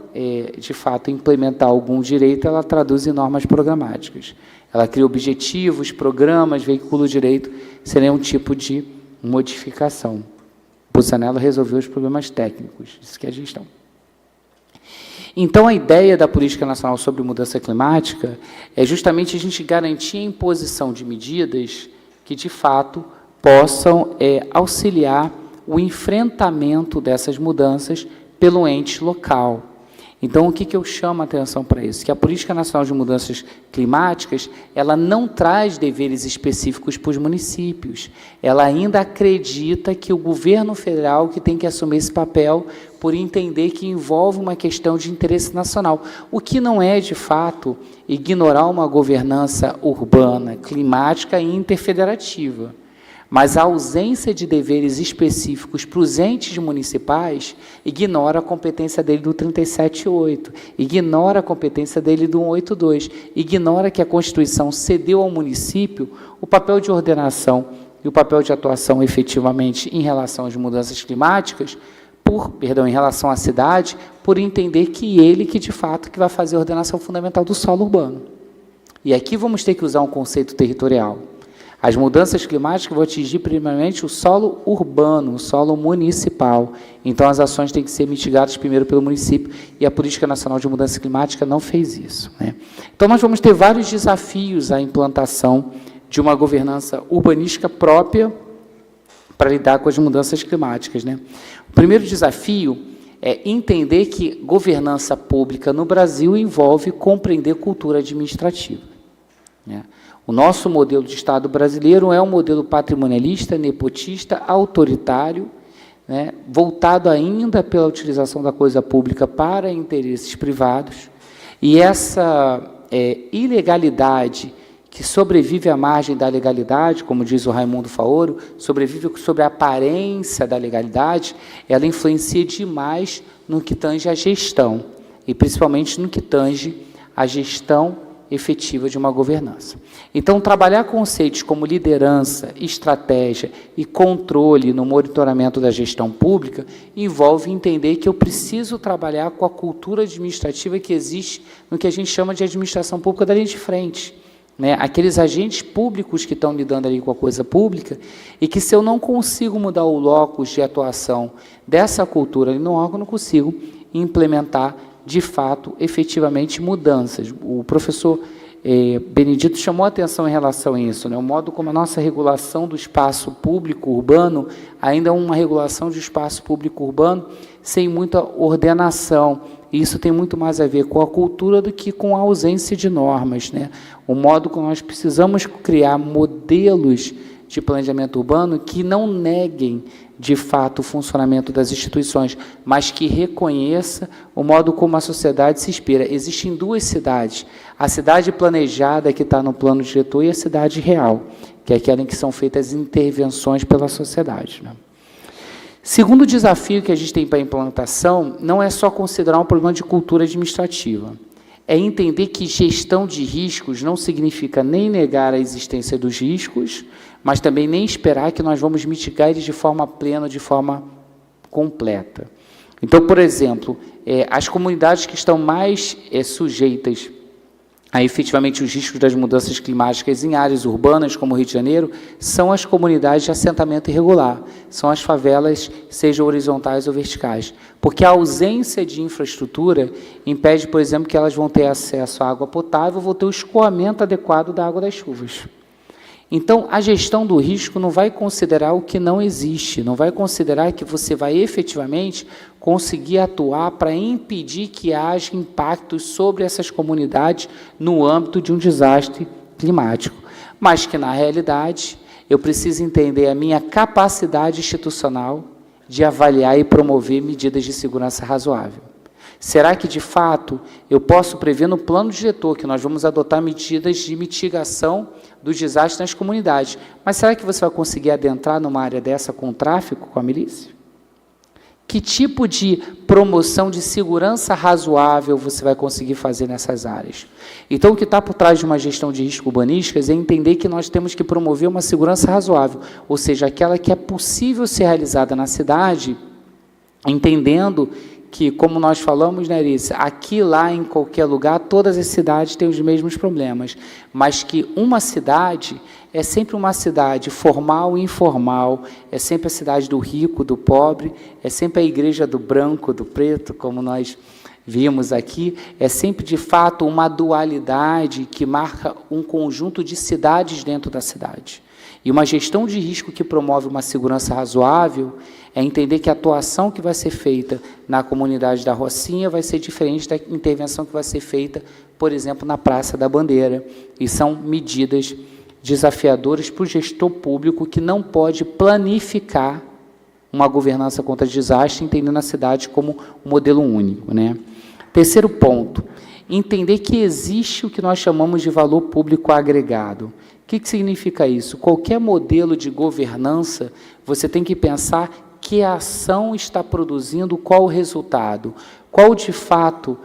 Speaker 3: de fato, implementar algum direito, ela traduz em normas programáticas. Ela cria objetivos, programas, veicula o direito, sem nenhum tipo de modificação. Bussanello resolveu os problemas técnicos, isso que é a gestão. Então, a ideia da Política Nacional sobre Mudança Climática é justamente a gente garantir a imposição de medidas que, de fato, possam auxiliar o enfrentamento dessas mudanças pelo ente local. Então, o que eu chamo a atenção para isso? Que a Política Nacional de Mudanças Climáticas, ela não traz deveres específicos para os municípios. Ela ainda acredita que o governo federal que tem que assumir esse papel por entender que envolve uma questão de interesse nacional, o que não é, de fato, ignorar uma governança urbana, climática e interfederativa. Mas a ausência de deveres específicos para os entes municipais ignora a competência dele do 37.8, ignora a competência dele do 182, ignora que a Constituição cedeu ao município o papel de ordenação e o papel de atuação efetivamente em relação às mudanças climáticas, em relação à cidade, por entender que ele que, de fato, que vai fazer a ordenação fundamental do solo urbano. E aqui vamos ter que usar um conceito territorial. As mudanças climáticas vão atingir, primeiramente, o solo urbano, o solo municipal. Então, as ações têm que ser mitigadas primeiro pelo município, e a Política Nacional de Mudança Climática não fez isso, né? Então, nós vamos ter vários desafios à implantação de uma governança urbanística própria para lidar com as mudanças climáticas, né? O primeiro desafio é entender que governança pública no Brasil envolve compreender cultura administrativa, né? O nosso modelo de Estado brasileiro é um modelo patrimonialista, nepotista, autoritário, né, voltado ainda pela utilização da coisa pública para interesses privados, e essa ilegalidade que sobrevive à margem da legalidade, como diz o Raimundo Faoro, sobrevive sobre a aparência da legalidade, ela influencia demais no que tange a gestão, e principalmente no que tange a gestão efetiva de uma governança. Então, trabalhar conceitos como liderança, estratégia e controle no monitoramento da gestão pública envolve entender que eu preciso trabalhar com a cultura administrativa que existe no que a gente chama de administração pública da linha de frente. Né? Aqueles agentes públicos que estão lidando ali com a coisa pública e que, se eu não consigo mudar o locus de atuação dessa cultura ali no órgão, eu não consigo implementar de fato, efetivamente, mudanças. O professor Benedito chamou a atenção em relação a isso, né? O modo como a nossa regulação do espaço público urbano ainda é uma regulação de espaço público urbano sem muita ordenação. E isso tem muito mais a ver com a cultura do que com a ausência de normas, né? O modo como nós precisamos criar modelos de planejamento urbano que não neguem, de fato, o funcionamento das instituições, mas que reconheça o modo como a sociedade se inspira. Existem duas cidades, a cidade planejada, que está no plano diretor, e a cidade real, que é aquela em que são feitas intervenções pela sociedade, né? Segundo desafio que a gente tem para a implantação, não é só considerar um problema de cultura administrativa, é entender que gestão de riscos não significa nem negar a existência dos riscos, mas também nem esperar que nós vamos mitigar eles de forma plena, de forma completa. Então, por exemplo, as comunidades que estão mais sujeitas a efetivamente os riscos das mudanças climáticas em áreas urbanas, como o Rio de Janeiro, são as comunidades de assentamento irregular, são as favelas, sejam horizontais ou verticais, porque a ausência de infraestrutura impede, por exemplo, que elas vão ter acesso à água potável, vão ter o escoamento adequado da água das chuvas. Então, a gestão do risco não vai considerar o que não existe, não vai considerar que você vai efetivamente conseguir atuar para impedir que haja impactos sobre essas comunidades no âmbito de um desastre climático. Mas que, na realidade, eu preciso entender a minha capacidade institucional de avaliar e promover medidas de segurança razoável. Será que, de fato, eu posso prever no plano diretor que nós vamos adotar medidas de mitigação dos desastres nas comunidades? Mas será que você vai conseguir adentrar numa área dessa com tráfico, com a milícia? Que tipo de promoção de segurança razoável você vai conseguir fazer nessas áreas? Então, o que está por trás de uma gestão de risco urbanísticas é entender que nós temos que promover uma segurança razoável, ou seja, aquela que é possível ser realizada na cidade, entendendo que, como nós falamos, né, Alice, aqui, lá, em qualquer lugar, todas as cidades têm os mesmos problemas, mas que uma cidade é sempre uma cidade formal e informal, é sempre a cidade do rico, do pobre, é sempre a igreja do branco, do preto, como nós vimos aqui, é sempre, de fato, uma dualidade que marca um conjunto de cidades dentro da cidade. E uma gestão de risco que promove uma segurança razoável é entender que a atuação que vai ser feita na comunidade da Rocinha vai ser diferente da intervenção que vai ser feita, por exemplo, na Praça da Bandeira. E são medidas desafiadoras para o gestor público que não pode planificar uma governança contra desastre, entendendo a cidade como um modelo único, né? Terceiro ponto, entender que existe o que nós chamamos de valor público agregado. O que significa isso? Qualquer modelo de governança, você tem que pensar que a ação está produzindo, qual o resultado, qual de fato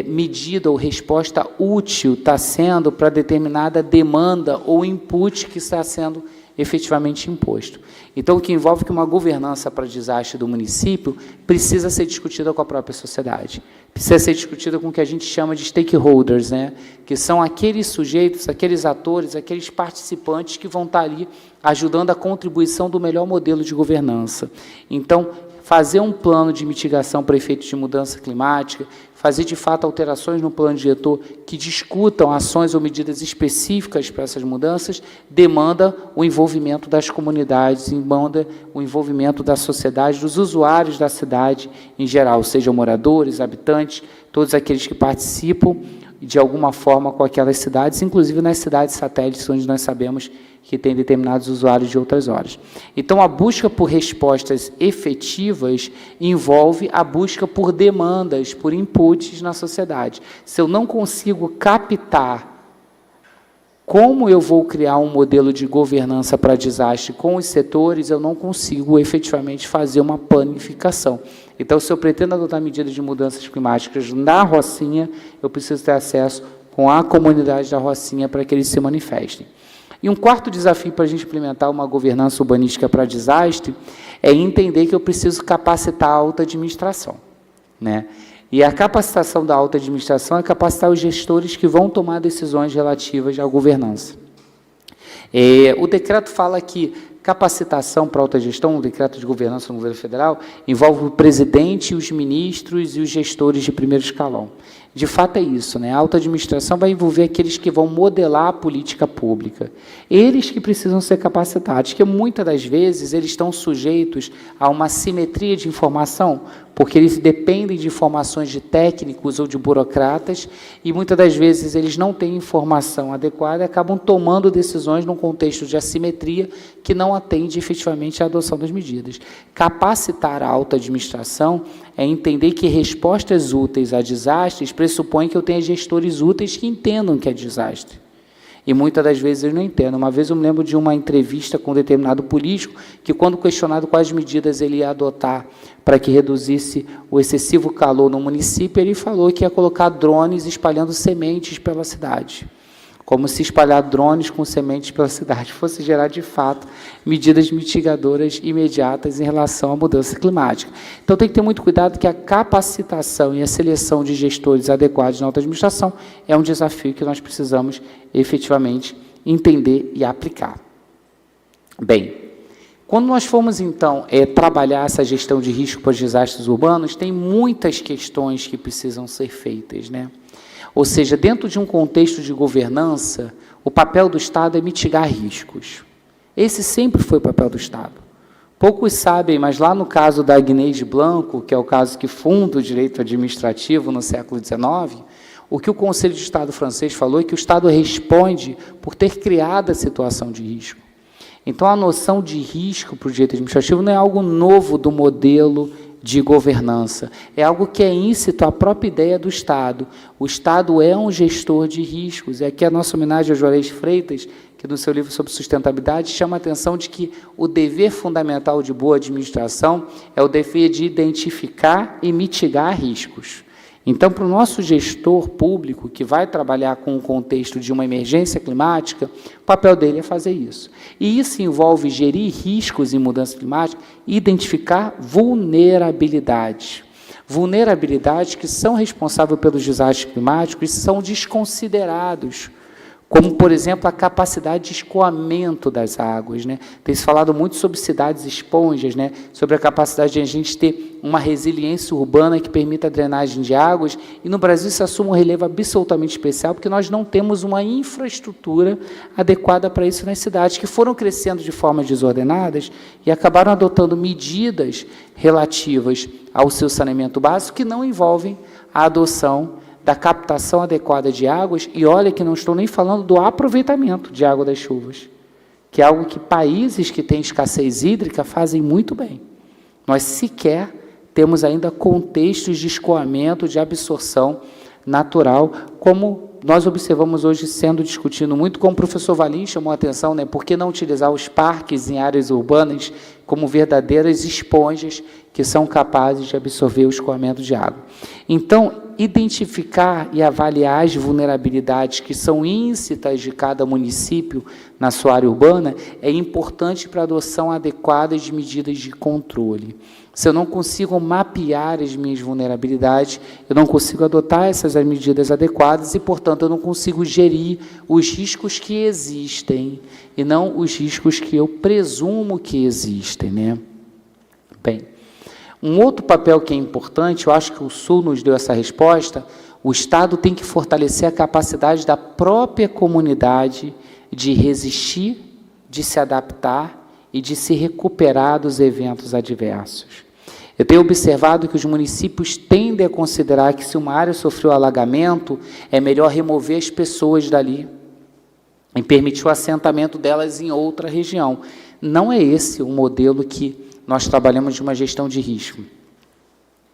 Speaker 3: medida ou resposta útil está sendo para determinada demanda ou input que está sendo efetivamente imposto. Então, o que envolve que uma governança para desastre do município precisa ser discutida com a própria sociedade, precisa ser discutida com o que a gente chama de stakeholders, né? Que são aqueles sujeitos, aqueles atores, aqueles participantes que vão estar ali ajudando a contribuição do melhor modelo de governança. Então, fazer um plano de mitigação para efeitos de mudança climática, fazer, de fato, alterações no plano diretor que discutam ações ou medidas específicas para essas mudanças, demanda o envolvimento das comunidades, demanda o envolvimento da sociedade, dos usuários da cidade em geral, sejam moradores, habitantes, todos aqueles que participam de alguma forma, com aquelas cidades, inclusive nas cidades satélites, onde nós sabemos que tem determinados usuários de outras horas. Então, a busca por respostas efetivas envolve a busca por demandas, por inputs na sociedade. Se eu não consigo captar como eu vou criar um modelo de governança para desastre com os setores, eu não consigo efetivamente fazer uma planificação. Então, se eu pretendo adotar medidas de mudanças climáticas na Rocinha, eu preciso ter acesso com a comunidade da Rocinha para que eles se manifestem. E um quarto desafio para a gente implementar uma governança urbanística para desastre é entender que eu preciso capacitar a alta administração, né? E a capacitação da alta administração é capacitar os gestores que vão tomar decisões relativas à governança. O decreto fala que capacitação para alta gestão, o decreto de governança no governo federal, envolve o presidente, os ministros e os gestores de primeiro escalão. De fato é isso, né? A alta administração vai envolver aqueles que vão modelar a política pública. Eles que precisam ser capacitados, que muitas das vezes eles estão sujeitos a uma assimetria de informação, porque eles dependem de informações de técnicos ou de burocratas, e muitas das vezes eles não têm informação adequada e acabam tomando decisões num contexto de assimetria que não atende efetivamente à adoção das medidas. Capacitar a alta administração é entender que respostas úteis a desastres pressupõem que eu tenha gestores úteis que entendam que é desastre. E muitas das vezes eu não entendo. Uma vez eu me lembro de uma entrevista com um determinado político que, quando questionado quais medidas ele ia adotar para que reduzisse o excessivo calor no município, ele falou que ia colocar drones espalhando sementes pela cidade. Como se espalhar drones com sementes pela cidade fosse gerar, de fato, medidas mitigadoras imediatas em relação à mudança climática. Então, tem que ter muito cuidado que a capacitação e a seleção de gestores adequados na alta administração é um desafio que nós precisamos efetivamente entender e aplicar. Bem, quando nós formos, então, trabalhar essa gestão de risco para os desastres urbanos, tem muitas questões que precisam ser feitas, né? Ou seja, dentro de um contexto de governança, o papel do Estado é mitigar riscos. Esse sempre foi o papel do Estado. Poucos sabem, mas lá no caso da Agnès Blanco, que é o caso que funda o direito administrativo no século XIX, o que o Conselho de Estado francês falou é que o Estado responde por ter criado a situação de risco. Então, a noção de risco para o direito administrativo não é algo novo do modelo de governança, é algo que é íncito à própria ideia do Estado. O Estado é um gestor de riscos. E aqui a nossa homenagem ao Juarez Freitas, que no seu livro sobre sustentabilidade chama a atenção de que o dever fundamental de boa administração é o dever de identificar e mitigar riscos. Então, para o nosso gestor público, que vai trabalhar com o contexto de uma emergência climática, o papel dele é fazer isso. E isso envolve gerir riscos em mudança climática e identificar vulnerabilidades. Vulnerabilidades que são responsáveis pelos desastres climáticos e são desconsiderados, como, por exemplo, a capacidade de escoamento das águas, né? Tem-se falado muito sobre cidades esponjas, né? Sobre a capacidade de a gente ter uma resiliência urbana que permita a drenagem de águas, e no Brasil isso assume um relevo absolutamente especial, porque nós não temos uma infraestrutura adequada para isso nas cidades, que foram crescendo de formas desordenadas e acabaram adotando medidas relativas ao seu saneamento básico que não envolvem a adoção da captação adequada de águas, e olha que não estou nem falando do aproveitamento de água das chuvas, que é algo que países que têm escassez hídrica fazem muito bem. Nós sequer temos ainda contextos de escoamento, de absorção natural, como nós observamos hoje sendo discutido muito, como o professor Valim chamou a atenção, né? Por que não utilizar os parques em áreas urbanas como verdadeiras esponjas que são capazes de absorver o escoamento de água? Então, identificar e avaliar as vulnerabilidades que são íncitas de cada município na sua área urbana é importante para a adoção adequada de medidas de controle. Se eu não consigo mapear as minhas vulnerabilidades, eu não consigo adotar essas medidas adequadas e, portanto, eu não consigo gerir os riscos que existem e não os riscos que eu presumo que existem, né? Bem, um outro papel que é importante, eu acho que o Sul nos deu essa resposta, o Estado tem que fortalecer a capacidade da própria comunidade de resistir, de se adaptar e de se recuperar dos eventos adversos. Eu tenho observado que os municípios tendem a considerar que, se uma área sofreu alagamento, é melhor remover as pessoas dali e permitir o assentamento delas em outra região. Não é esse o modelo que nós trabalhamos de uma gestão de risco.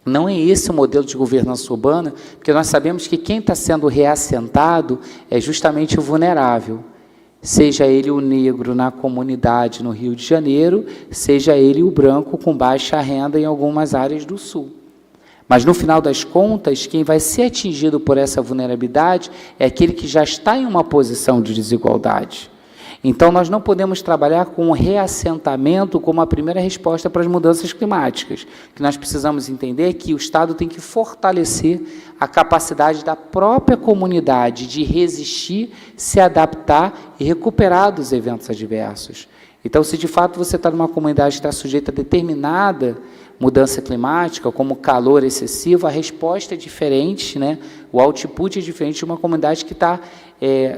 Speaker 3: Não é esse o modelo de governança urbana, porque nós sabemos que quem está sendo reassentado é justamente o vulnerável, seja ele o negro na comunidade no Rio de Janeiro, seja ele o branco com baixa renda em algumas áreas do Sul. Mas, no final das contas, quem vai ser atingido por essa vulnerabilidade é aquele que já está em uma posição de desigualdade. Então, nós não podemos trabalhar com o reassentamento como a primeira resposta para as mudanças climáticas. O que nós precisamos entender é que o Estado tem que fortalecer a capacidade da própria comunidade de resistir, se adaptar e recuperar dos eventos adversos. Então, se de fato você está numa comunidade que está sujeita a determinada mudança climática, como calor excessivo, a resposta é diferente, né? O output é diferente de uma comunidade que está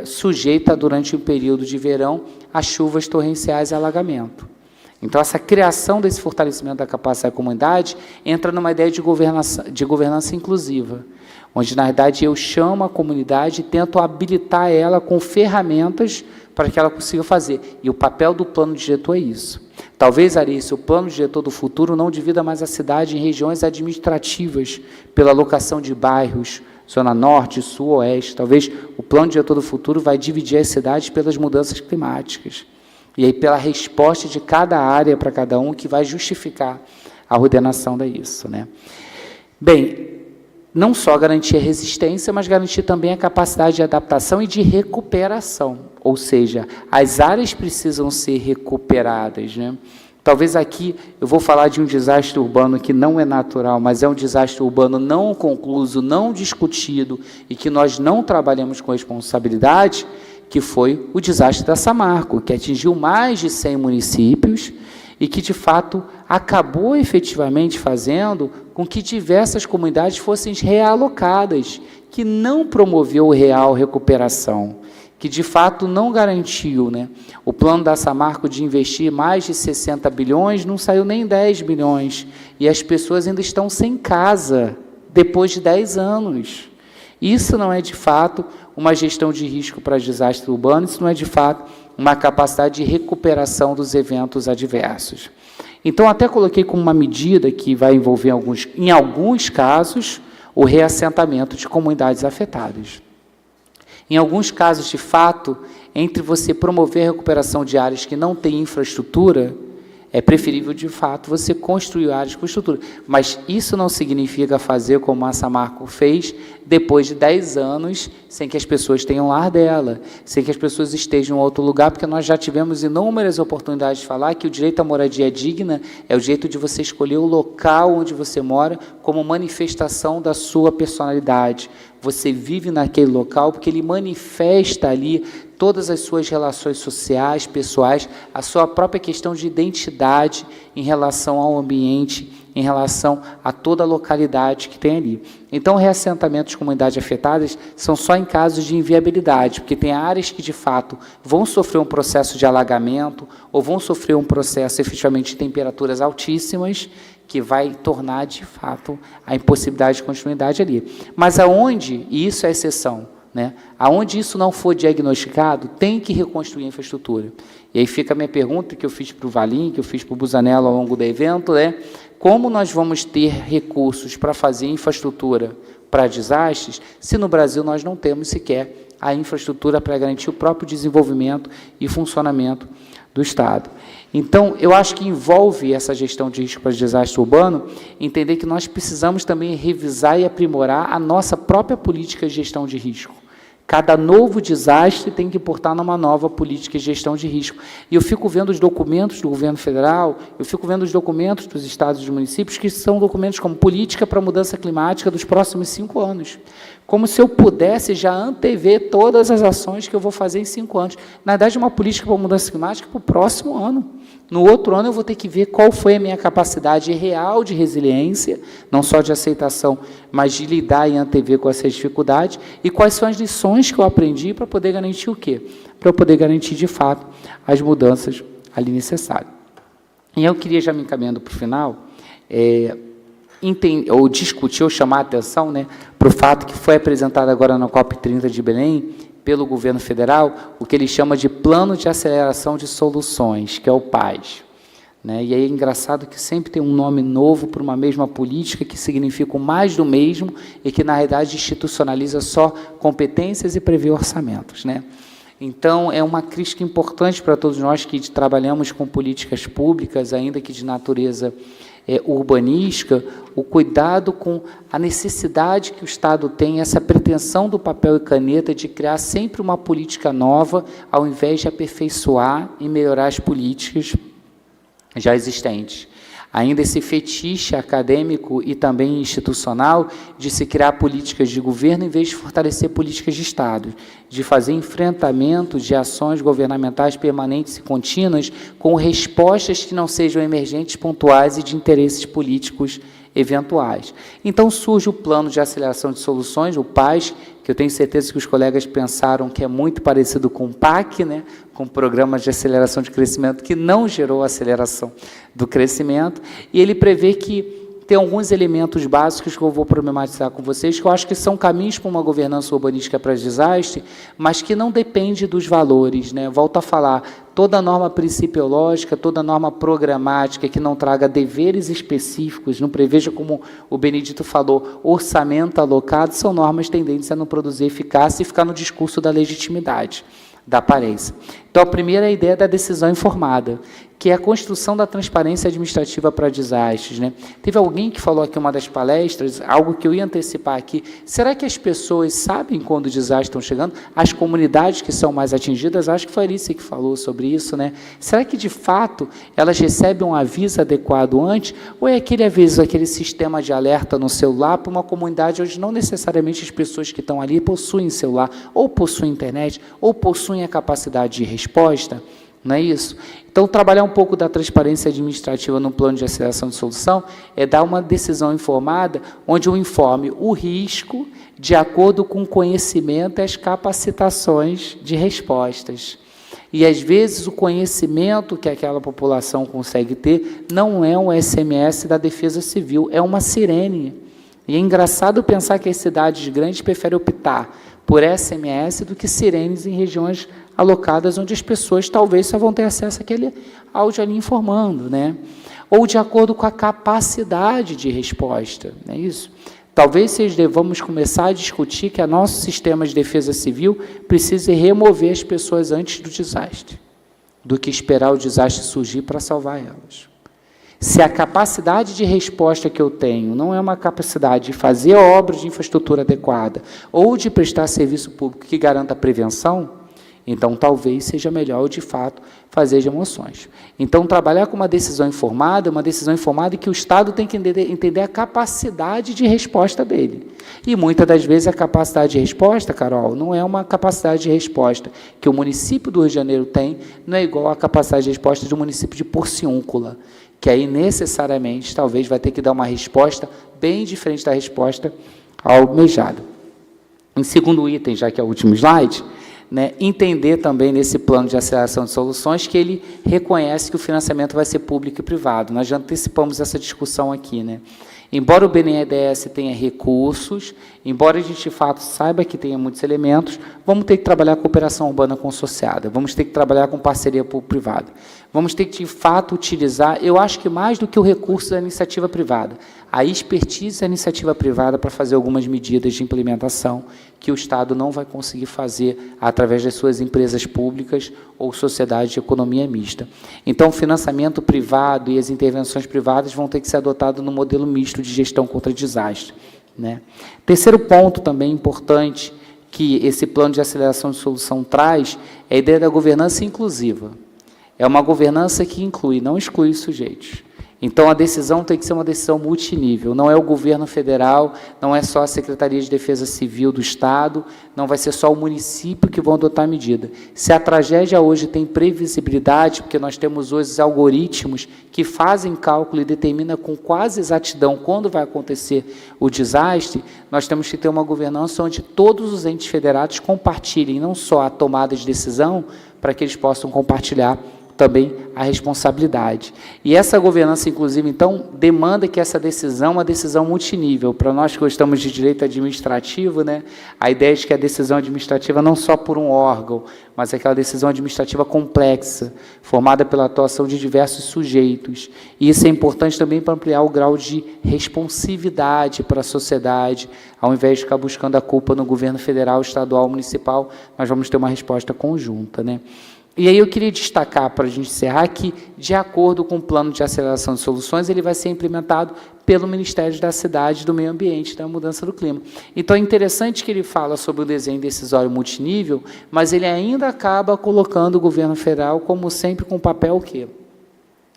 Speaker 3: sujeita, durante o período de verão, a chuvas torrenciais e alagamento. Então, essa criação desse fortalecimento da capacidade da comunidade entra numa ideia de governança inclusiva, onde, na verdade, eu chamo a comunidade e tento habilitar ela com ferramentas para que ela consiga fazer. E o papel do plano diretor é isso. Talvez, Arice, o plano diretor do futuro não divida mais a cidade em regiões administrativas pela alocação de bairros, zona norte, sul, oeste. Talvez o plano diretor do futuro vai dividir as cidades pelas mudanças climáticas. E aí pela resposta de cada área para cada um, que vai justificar a ordenação disso, né? Bem, não só garantir a resistência, mas garantir também a capacidade de adaptação e de recuperação. Ou seja, as áreas precisam ser recuperadas, né? Talvez aqui eu vou falar de um desastre urbano que não é natural, mas é um desastre urbano não concluído, não discutido e que nós não trabalhamos com responsabilidade, que foi o desastre da Samarco, que atingiu mais de 100 municípios e que, de fato, acabou efetivamente fazendo com que diversas comunidades fossem realocadas, que não promoveu real recuperação, que, de fato, não garantiu, né? O plano da Samarco de investir mais de 60 bilhões não saiu nem 10 bilhões, e as pessoas ainda estão sem casa, depois de 10 anos. Isso não é, de fato, uma gestão de risco para desastre urbano, isso não é, de fato, uma capacidade de recuperação dos eventos adversos. Então, até coloquei como uma medida que vai envolver, em alguns casos, o reassentamento de comunidades afetadas. Em alguns casos, de fato, entre você promover a recuperação de áreas que não têm infraestrutura, é preferível, de fato, você construir áreas com estrutura. Mas isso não significa fazer como a Samarco fez, depois de 10 anos, sem que as pessoas tenham lar dela, sem que as pessoas estejam em outro lugar, porque nós já tivemos inúmeras oportunidades de falar que o direito à moradia digna é o direito de você escolher o local onde você mora como manifestação da sua personalidade. Você vive naquele local porque ele manifesta ali todas as suas relações sociais, pessoais, a sua própria questão de identidade em relação ao ambiente, em relação a toda a localidade que tem ali. Então, reassentamentos de comunidades afetadas são só em casos de inviabilidade, porque tem áreas que, de fato, vão sofrer um processo de alagamento ou vão sofrer um processo, efetivamente, de temperaturas altíssimas, que vai tornar, de fato, a impossibilidade de continuidade ali. Mas aonde, e isso é exceção, né? Aonde isso não for diagnosticado, tem que reconstruir a infraestrutura. E aí fica a minha pergunta, que eu fiz para o Valim, que eu fiz para o Busanello ao longo do evento, é como nós vamos ter recursos para fazer infraestrutura para desastres, se no Brasil nós não temos sequer a infraestrutura para garantir o próprio desenvolvimento e funcionamento do Estado. Então, eu acho que envolve essa gestão de risco para desastre urbano, entender que nós precisamos também revisar e aprimorar a nossa própria política de gestão de risco. Cada novo desastre tem que portar numa nova política de gestão de risco. E eu fico vendo os documentos do governo federal, eu fico vendo os documentos dos estados e dos municípios, que são documentos como política para a mudança climática dos próximos 5 anos. Como se eu pudesse já antever todas as ações que eu vou fazer em 5 anos. Na verdade, uma política para a mudança climática para o próximo ano. No outro ano, eu vou ter que ver qual foi a minha capacidade real de resiliência, não só de aceitação, mas de lidar e antever com essas dificuldades, e quais são as lições que eu aprendi para poder garantir o quê? Para eu poder garantir, de fato, as mudanças ali necessárias. E eu queria, já me encaminhando para o final, ou discutir ou chamar a atenção, né, para o fato que foi apresentado agora na COP30 de Belém, pelo governo federal, o que ele chama de Plano de Aceleração de Soluções, que é o PAS. Né? E aí é engraçado que sempre tem um nome novo para uma mesma política que significa o mais do mesmo e que, na realidade, institucionaliza só competências e prevê orçamentos. Né? Então, é uma crítica importante para todos nós que trabalhamos com políticas públicas, ainda que de natureza urbanística, o cuidado com a necessidade que o Estado tem, essa pretensão do papel e caneta de criar sempre uma política nova, ao invés de aperfeiçoar e melhorar as políticas já existentes. Ainda esse fetiche acadêmico e também institucional de se criar políticas de governo em vez de fortalecer políticas de Estado, de fazer enfrentamento de ações governamentais permanentes e contínuas com respostas que não sejam emergentes, pontuais e de interesses políticos eventuais. Então surge o Plano de Aceleração de Soluções, o PAS, que eu tenho certeza que os colegas pensaram que é muito parecido com o PAC, né, com o Programa de Aceleração de Crescimento, que não gerou aceleração do crescimento, e ele prevê que tem alguns elementos básicos que eu vou problematizar com vocês, que eu acho que são caminhos para uma governança urbanística para desastre, mas que não depende dos valores. Né? Volto a falar, toda norma principiológica, toda norma programática que não traga deveres específicos, não preveja, como o Benedito falou, orçamento alocado, são normas tendentes a não produzir eficácia e ficar no discurso da legitimidade, da aparência. Então, a primeira é a ideia da decisão informada, que é a construção da transparência administrativa para desastres. Né? Teve alguém que falou aqui em uma das palestras, algo que eu ia antecipar aqui, será que as pessoas sabem quando os desastres estão chegando? As comunidades que são mais atingidas, acho que foi a Alice que falou sobre isso, né? Será que, de fato, elas recebem um aviso adequado antes, ou é aquele aviso, aquele sistema de alerta no celular para uma comunidade onde não necessariamente as pessoas que estão ali possuem celular, ou possuem internet, ou possuem a capacidade de resposta? Não é isso? Então, trabalhar um pouco da transparência administrativa no plano de aceleração de solução é dar uma decisão informada, onde eu informe o risco de acordo com o conhecimento e as capacitações de respostas. E, às vezes, o conhecimento que aquela população consegue ter não é um SMS da Defesa Civil, é uma sirene. E é engraçado pensar que as cidades grandes preferem optar por SMS do que sirenes em regiões alocadas onde as pessoas talvez só vão ter acesso àquele áudio ali informando, né? Ou de acordo com a capacidade de resposta, não é isso? Talvez devamos começar a discutir que o nosso sistema de defesa civil precise remover as pessoas antes do desastre, do que esperar o desastre surgir para salvar elas. Se a capacidade de resposta que eu tenho não é uma capacidade de fazer obras de infraestrutura adequada ou de prestar serviço público que garanta a prevenção, então talvez seja melhor, de fato, fazer de emoções. Então, trabalhar com uma decisão informada que o Estado tem que entender a capacidade de resposta dele. E, muitas das vezes, a capacidade de resposta, Carol, não é uma capacidade de resposta que o município do Rio de Janeiro tem, não é igual à capacidade de resposta do município de Porciúncula, que aí, necessariamente, talvez vai ter que dar uma resposta bem diferente da resposta almejada. Em segundo item, já que é o último slide, né, entender também nesse plano de aceleração de soluções que ele reconhece que o financiamento vai ser público e privado. Nós já antecipamos essa discussão aqui, né? Embora o BNDES tenha recursos, embora a gente, de fato, saiba que tenha muitos elementos, vamos ter que trabalhar com cooperação urbana consociada, vamos ter que trabalhar com parceria público-privada, vamos ter que, de fato, utilizar, eu acho que mais do que o recurso da iniciativa privada, a expertise da iniciativa privada para fazer algumas medidas de implementação que o Estado não vai conseguir fazer através das suas empresas públicas ou sociedades de economia mista. Então, o financiamento privado e as intervenções privadas vão ter que ser adotados no modelo misto de gestão contra desastre. Né? Terceiro ponto também importante que esse plano de aceleração de solução traz é a ideia da governança inclusiva. É uma governança que inclui, não exclui os sujeitos. Então, a decisão tem que ser uma decisão multinível, não é o governo federal, não é só a Secretaria de Defesa Civil do Estado, não vai ser só o município que vão adotar a medida. Se a tragédia hoje tem previsibilidade, porque nós temos hoje algoritmos que fazem cálculo e determinam com quase exatidão quando vai acontecer o desastre, nós temos que ter uma governança onde todos os entes federados compartilhem não só a tomada de decisão, para que eles possam compartilhar também a responsabilidade. E essa governança, inclusive, então, demanda que essa decisão, uma decisão multinível. Para nós que gostamos de direito administrativo, né, a ideia de que a decisão administrativa não só por um órgão, mas aquela decisão administrativa complexa, formada pela atuação de diversos sujeitos. E isso é importante também para ampliar o grau de responsividade para a sociedade. Ao invés de ficar buscando a culpa no governo federal, estadual, municipal, nós vamos ter uma resposta conjunta, né? E aí eu queria destacar, para a gente encerrar, que, de acordo com o plano de aceleração de soluções, ele vai ser implementado pelo Ministério da Cidade, do Meio Ambiente e da Mudança do Clima. Então, é interessante que ele fala sobre o desenho decisório multinível, mas ele ainda acaba colocando o governo federal, como sempre, com um papel o quê?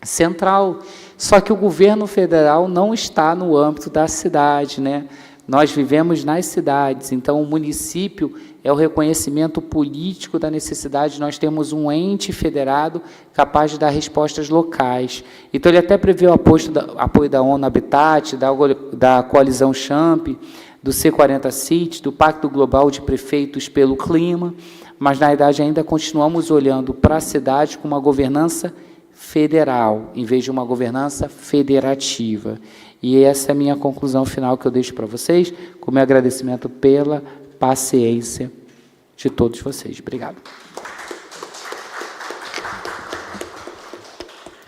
Speaker 3: Central. Só que o governo federal não está no âmbito da cidade, né? Nós vivemos nas cidades, então o município é o reconhecimento político da necessidade de nós termos um ente federado capaz de dar respostas locais. Então, ele até prevê o apoio da ONU Habitat, da Coalizão Champ, do C40 Cities, do Pacto Global de Prefeitos pelo Clima, mas, na verdade, ainda continuamos olhando para a cidade com uma governança federal, em vez de uma governança federativa. E essa é a minha conclusão final que eu deixo para vocês, com meu agradecimento pela paciência de todos vocês. Obrigado.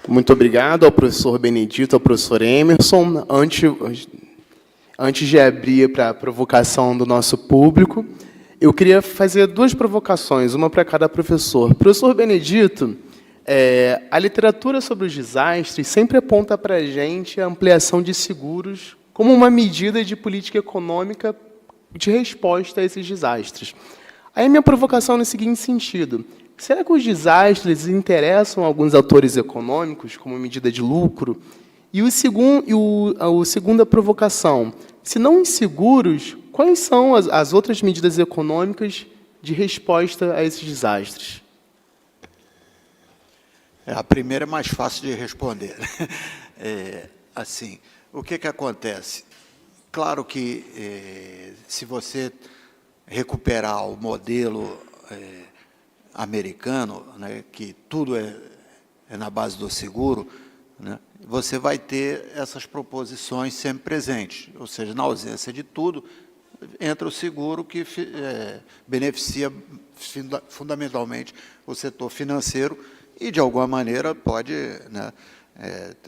Speaker 1: Muito obrigado ao professor Benedito, ao professor Emerson. Antes de abrir para a provocação do nosso público, eu queria fazer duas provocações, uma para cada professor. Professor Benedito, a literatura sobre os desastres sempre aponta para a gente a ampliação de seguros como uma medida de política econômica de resposta a esses desastres. Aí minha provocação é no seguinte sentido: será que os desastres interessam a alguns atores econômicos como medida de lucro? E a segunda provocação: se não inseguros, quais são as outras medidas econômicas de resposta a esses desastres?
Speaker 2: A primeira é mais fácil de responder. Assim, o que acontece? Claro que, se você recuperar o modelo americano, né, que tudo é na base do seguro, né, você vai ter essas proposições sempre presentes. Ou seja, na ausência de tudo, entra o seguro que beneficia fundamentalmente o setor financeiro e, de alguma maneira, pode, né,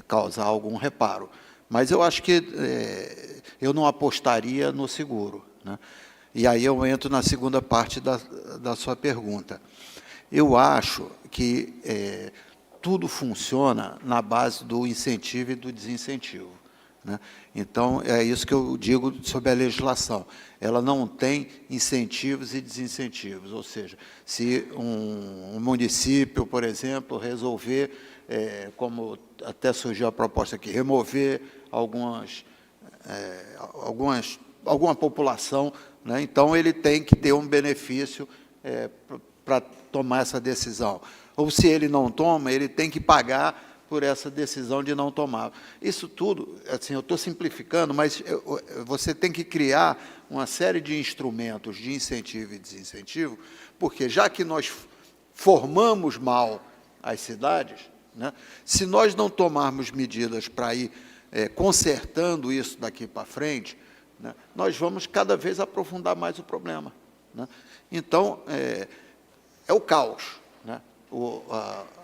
Speaker 2: causar algum reparo. Mas eu acho que eu não apostaria no seguro, né? E aí eu entro na segunda parte da sua pergunta. Eu acho que tudo funciona na base do incentivo e do desincentivo, né? Então, é isso que eu digo sobre a legislação. Ela não tem incentivos e desincentivos, ou seja, se um município, por exemplo, resolver, como até surgiu a proposta aqui, remover alguma população, né, então ele tem que ter um benefício para tomar essa decisão. Ou se ele não toma, ele tem que pagar por essa decisão de não tomar. Isso tudo, assim, eu estou simplificando, mas você tem que criar uma série de instrumentos de incentivo e desincentivo, porque já que nós formamos mal as cidades, né, se nós não tomarmos medidas para ir consertando isso daqui para frente, né, nós vamos cada vez aprofundar mais o problema, né? Então, é o caos, né?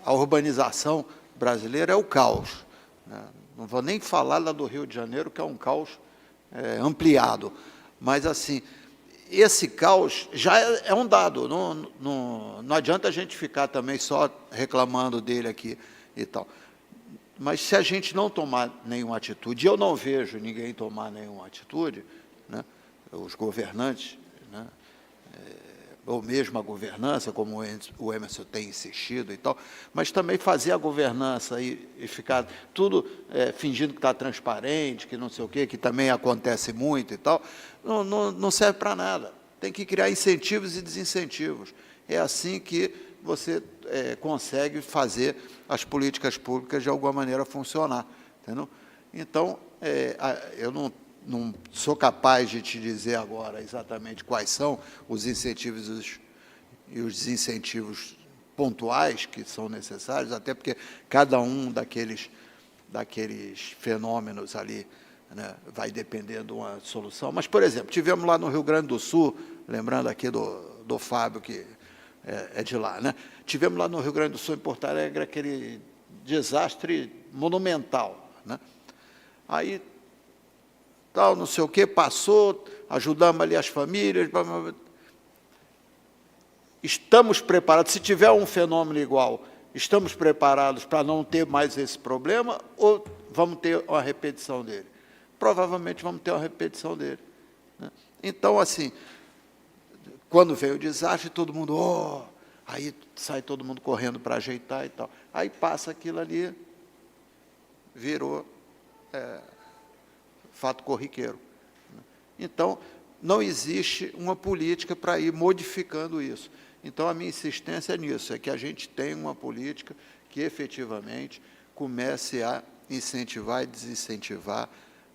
Speaker 2: A urbanização brasileira é o caos, né? Não vou nem falar lá do Rio de Janeiro, que é um caos ampliado, mas, assim, esse caos já é um dado, não adianta a gente ficar também só reclamando dele aqui e tal. Mas se a gente não tomar nenhuma atitude, eu não vejo ninguém tomar nenhuma atitude, né, os governantes, né, ou mesmo a governança, como o Emerson tem insistido e tal, mas também fazer a governança e ficar tudo fingindo que está transparente, que não sei o quê, que também acontece muito e tal, não serve para nada. Tem que criar incentivos e desincentivos. É assim que você consegue fazer as políticas públicas, de alguma maneira, funcionar. Entendeu? Então, eu não sou capaz de te dizer agora exatamente quais são os incentivos e os desincentivos pontuais que são necessários, até porque cada um daqueles fenômenos ali, né, vai depender de uma solução. Mas, por exemplo, tivemos lá no Rio Grande do Sul, lembrando aqui do Fábio, que é de lá, né? Tivemos lá no Rio Grande do Sul, em Porto Alegre, aquele desastre monumental, né? Aí, tal, não sei o quê, passou, ajudamos ali as famílias. Estamos preparados, se tiver um fenômeno igual, estamos preparados para não ter mais esse problema ou vamos ter uma repetição dele? Provavelmente vamos ter uma repetição dele, né? Então, assim, quando veio o desastre, todo mundo, aí sai todo mundo correndo para ajeitar e tal. Aí passa aquilo ali, virou fato corriqueiro. Então, não existe uma política para ir modificando isso. Então, a minha insistência é nisso, é que a gente tenha uma política que, efetivamente, comece a incentivar e desincentivar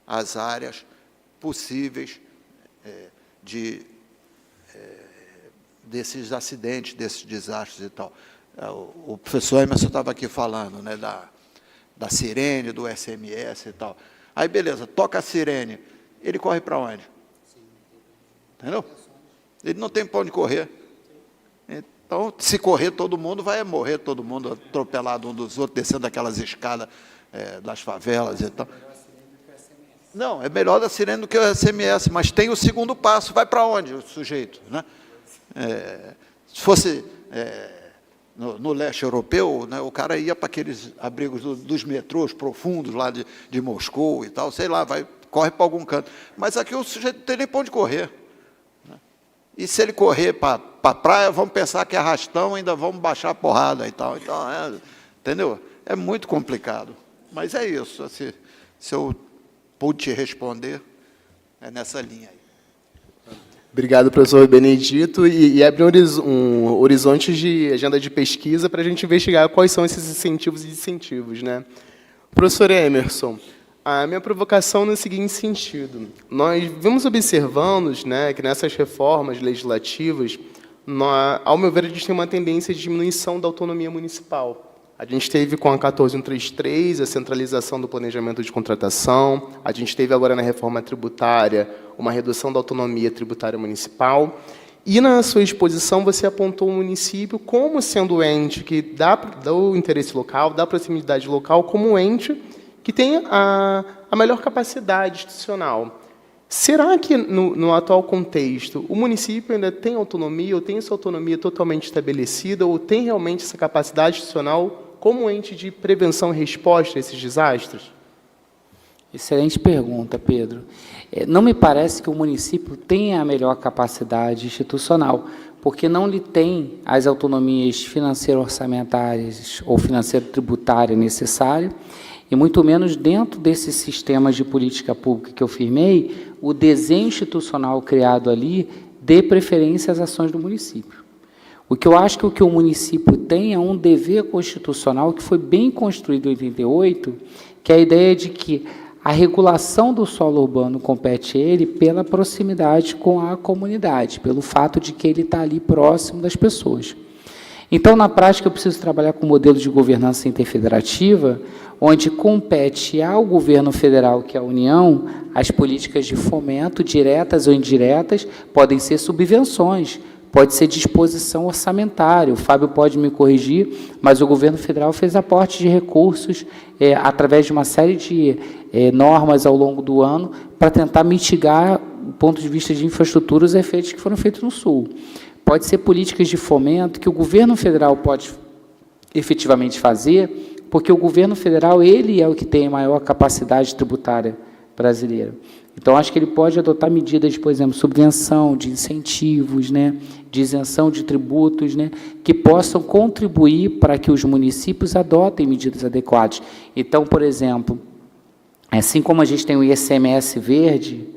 Speaker 2: as áreas possíveis desses acidentes, desses desastres e tal. O professor Emerson estava aqui falando, né, da sirene, do SMS e tal. Aí, beleza, toca a sirene, ele corre para onde? Entendeu? Ele não tem para onde correr. Então, se correr todo mundo, vai morrer todo mundo atropelado um dos outros, descendo aquelas escadas das favelas e tal. Não, é melhor a sirene do que o SMS, mas tem o segundo passo, vai para onde o sujeito, né? Se fosse no leste europeu, né, o cara ia para aqueles abrigos dos metrôs profundos lá de Moscou e tal, sei lá, corre para algum canto. Mas aqui o sujeito não tem nem para onde correr, né? E se ele correr para a praia, vamos pensar que é arrastão, ainda vamos baixar a porrada e tal. Então, entendeu? É muito complicado. Mas é isso. Se eu pude te responder, é nessa linha aí.
Speaker 1: Obrigado, professor Benedito. E abre um horizonte de agenda de pesquisa para a gente investigar quais são esses incentivos e desincentivos, né? Professor Emerson, a minha provocação no seguinte sentido. Nós vimos observando, né, que nessas reformas legislativas, ao meu ver, a gente tem uma tendência de diminuição da autonomia municipal. A gente teve com a 14133 a centralização do planejamento de contratação, a gente teve agora na reforma tributária uma redução da autonomia tributária municipal, e na sua exposição você apontou o município como sendo o ente que dá o interesse local, dá proximidade local, como ente que tem a melhor capacidade institucional. Será que, no atual contexto, o município ainda tem autonomia, ou tem essa autonomia totalmente estabelecida, ou tem realmente essa capacidade institucional como ente de prevenção e resposta a esses desastres?
Speaker 3: Excelente pergunta, Pedro. Não me parece que o município tenha a melhor capacidade institucional, porque não lhe tem as autonomias financeiro-orçamentárias ou financeiro-tributária necessárias, e muito menos dentro desses sistemas de política pública que eu firmei, o desenho institucional criado ali dê preferência às ações do município. O que eu acho que o que o município tem é um dever constitucional que foi bem construído em 88, que é a ideia de que a regulação do solo urbano compete a ele pela proximidade com a comunidade, pelo fato de que ele está ali próximo das pessoas. Então, na prática, eu preciso trabalhar com um modelo de governança interfederativa, onde compete ao governo federal, que é a União, as políticas de fomento, diretas ou indiretas, podem ser subvenções, pode ser disposição orçamentária. O Fábio pode me corrigir, mas o governo federal fez aporte de recursos através de uma série de normas ao longo do ano para tentar mitigar, do ponto de vista de infraestrutura, os efeitos que foram feitos no Sul. Pode ser políticas de fomento que o governo federal pode efetivamente fazer, porque o governo federal ele é o que tem a maior capacidade tributária brasileira. Então, acho que ele pode adotar medidas, por exemplo, subvenção, de incentivos, né, de isenção de tributos, né, que possam contribuir para que os municípios adotem medidas adequadas. Então, por exemplo, assim como a gente tem o ICMS verde,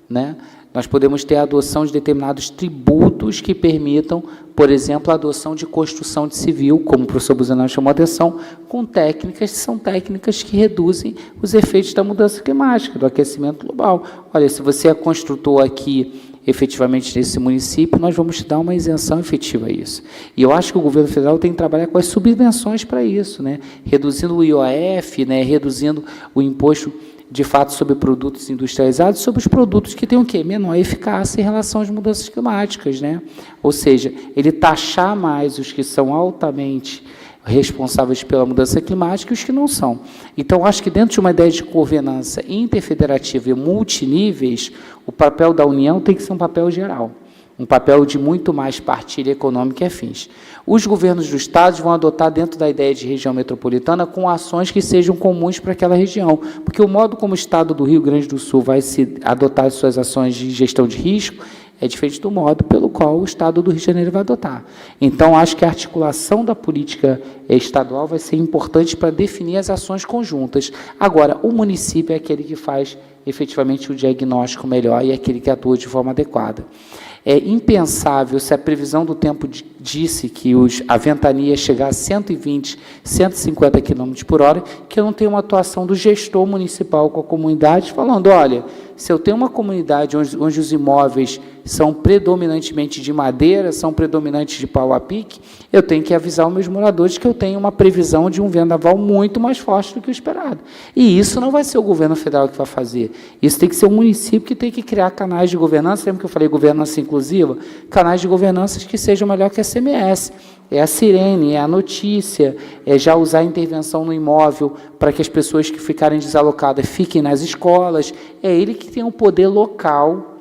Speaker 3: né, nós podemos ter a adoção de determinados tributos que permitam, por exemplo, a adoção de construção de civil, como o professor Busanel chamou a atenção, com técnicas que são técnicas que reduzem os efeitos da mudança climática, do aquecimento global. Olha, se você é construtor aqui efetivamente nesse município, nós vamos dar uma isenção efetiva a isso. E eu acho que o governo federal tem que trabalhar com as subvenções para isso, né? Reduzindo o IOF, né? Reduzindo o imposto de fato sobre produtos industrializados, sobre os produtos que têm o quê? Menor eficácia em relação às mudanças climáticas, né? Ou seja, ele taxar mais os que são altamente responsáveis pela mudança climática e os que não são. Então, acho que dentro de uma ideia de governança interfederativa e multiníveis, o papel da União tem que ser um papel geral, um papel de muito mais partilha econômica e afins. Os governos dos estados vão adotar, dentro da ideia de região metropolitana, com ações que sejam comuns para aquela região, porque o modo como o estado do Rio Grande do Sul vai adotar as suas ações de gestão de risco é diferente do modo pelo qual o estado do Rio de Janeiro vai adotar. Então, acho que a articulação da política estadual vai ser importante para definir as ações conjuntas. Agora, o município é aquele que faz efetivamente o diagnóstico melhor e é aquele que atua de forma adequada. É impensável, se a previsão do tempo disse que a ventania ia chegar a 120, 150 km por hora, que eu não tenho uma atuação do gestor municipal com a comunidade, falando, olha, se eu tenho uma comunidade onde os imóveis são predominantemente de madeira, são predominantes de pau a pique, eu tenho que avisar os meus moradores que eu tenho uma previsão de um vendaval muito mais forte do que o esperado. E isso não vai ser o governo federal que vai fazer. Isso tem que ser o município que tem que criar canais de governança. Lembra que eu falei governança inclusiva? Canais de governança que sejam melhor que a SMS. É a sirene, é a notícia, é já usar a intervenção no imóvel para que as pessoas que ficarem desalocadas fiquem nas escolas. É ele que tem um poder local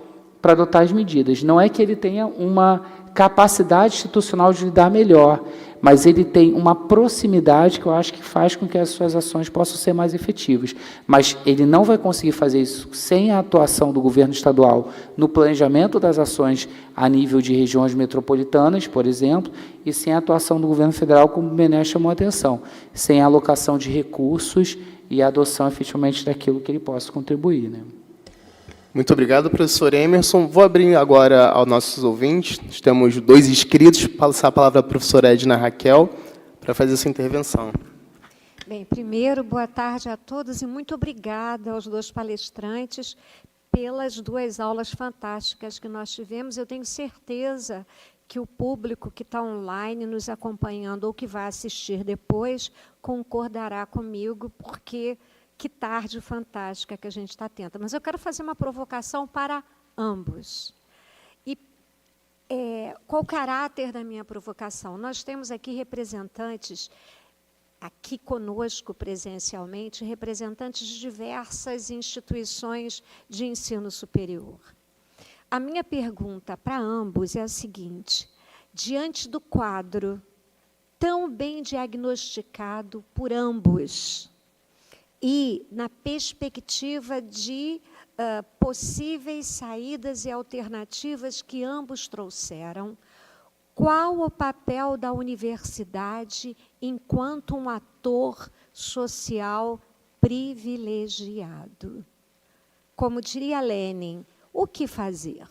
Speaker 3: para adotar as medidas. Não é que ele tenha uma capacidade institucional de lidar melhor, mas ele tem uma proximidade que eu acho que faz com que as suas ações possam ser mais efetivas. Mas ele não vai conseguir fazer isso sem a atuação do governo estadual no planejamento das ações a nível de regiões metropolitanas, por exemplo, e sem a atuação do governo federal, como o Bené chamou a atenção, sem a alocação de recursos e a adoção efetivamente daquilo que ele possa contribuir, né?
Speaker 1: Muito obrigado, professor Emerson. Vou abrir agora aos nossos ouvintes. Temos 2 inscritos. Passar a palavra à professora Edna Raquel para fazer essa intervenção.
Speaker 4: Bem, primeiro, boa tarde a todos e muito obrigada aos 2 palestrantes pelas 2 aulas fantásticas que nós tivemos. Eu tenho certeza que o público que está online nos acompanhando ou que vai assistir depois concordará comigo, porque que tarde fantástica que a gente está tendo. Mas eu quero fazer uma provocação para ambos. E qual o caráter da minha provocação? Nós temos aqui representantes, aqui conosco presencialmente, representantes de diversas instituições de ensino superior. A minha pergunta para ambos é a seguinte: diante do quadro tão bem diagnosticado por ambos, e na perspectiva de possíveis saídas e alternativas que ambos trouxeram, qual o papel da universidade enquanto um ator social privilegiado? Como diria Lenin, o que fazer?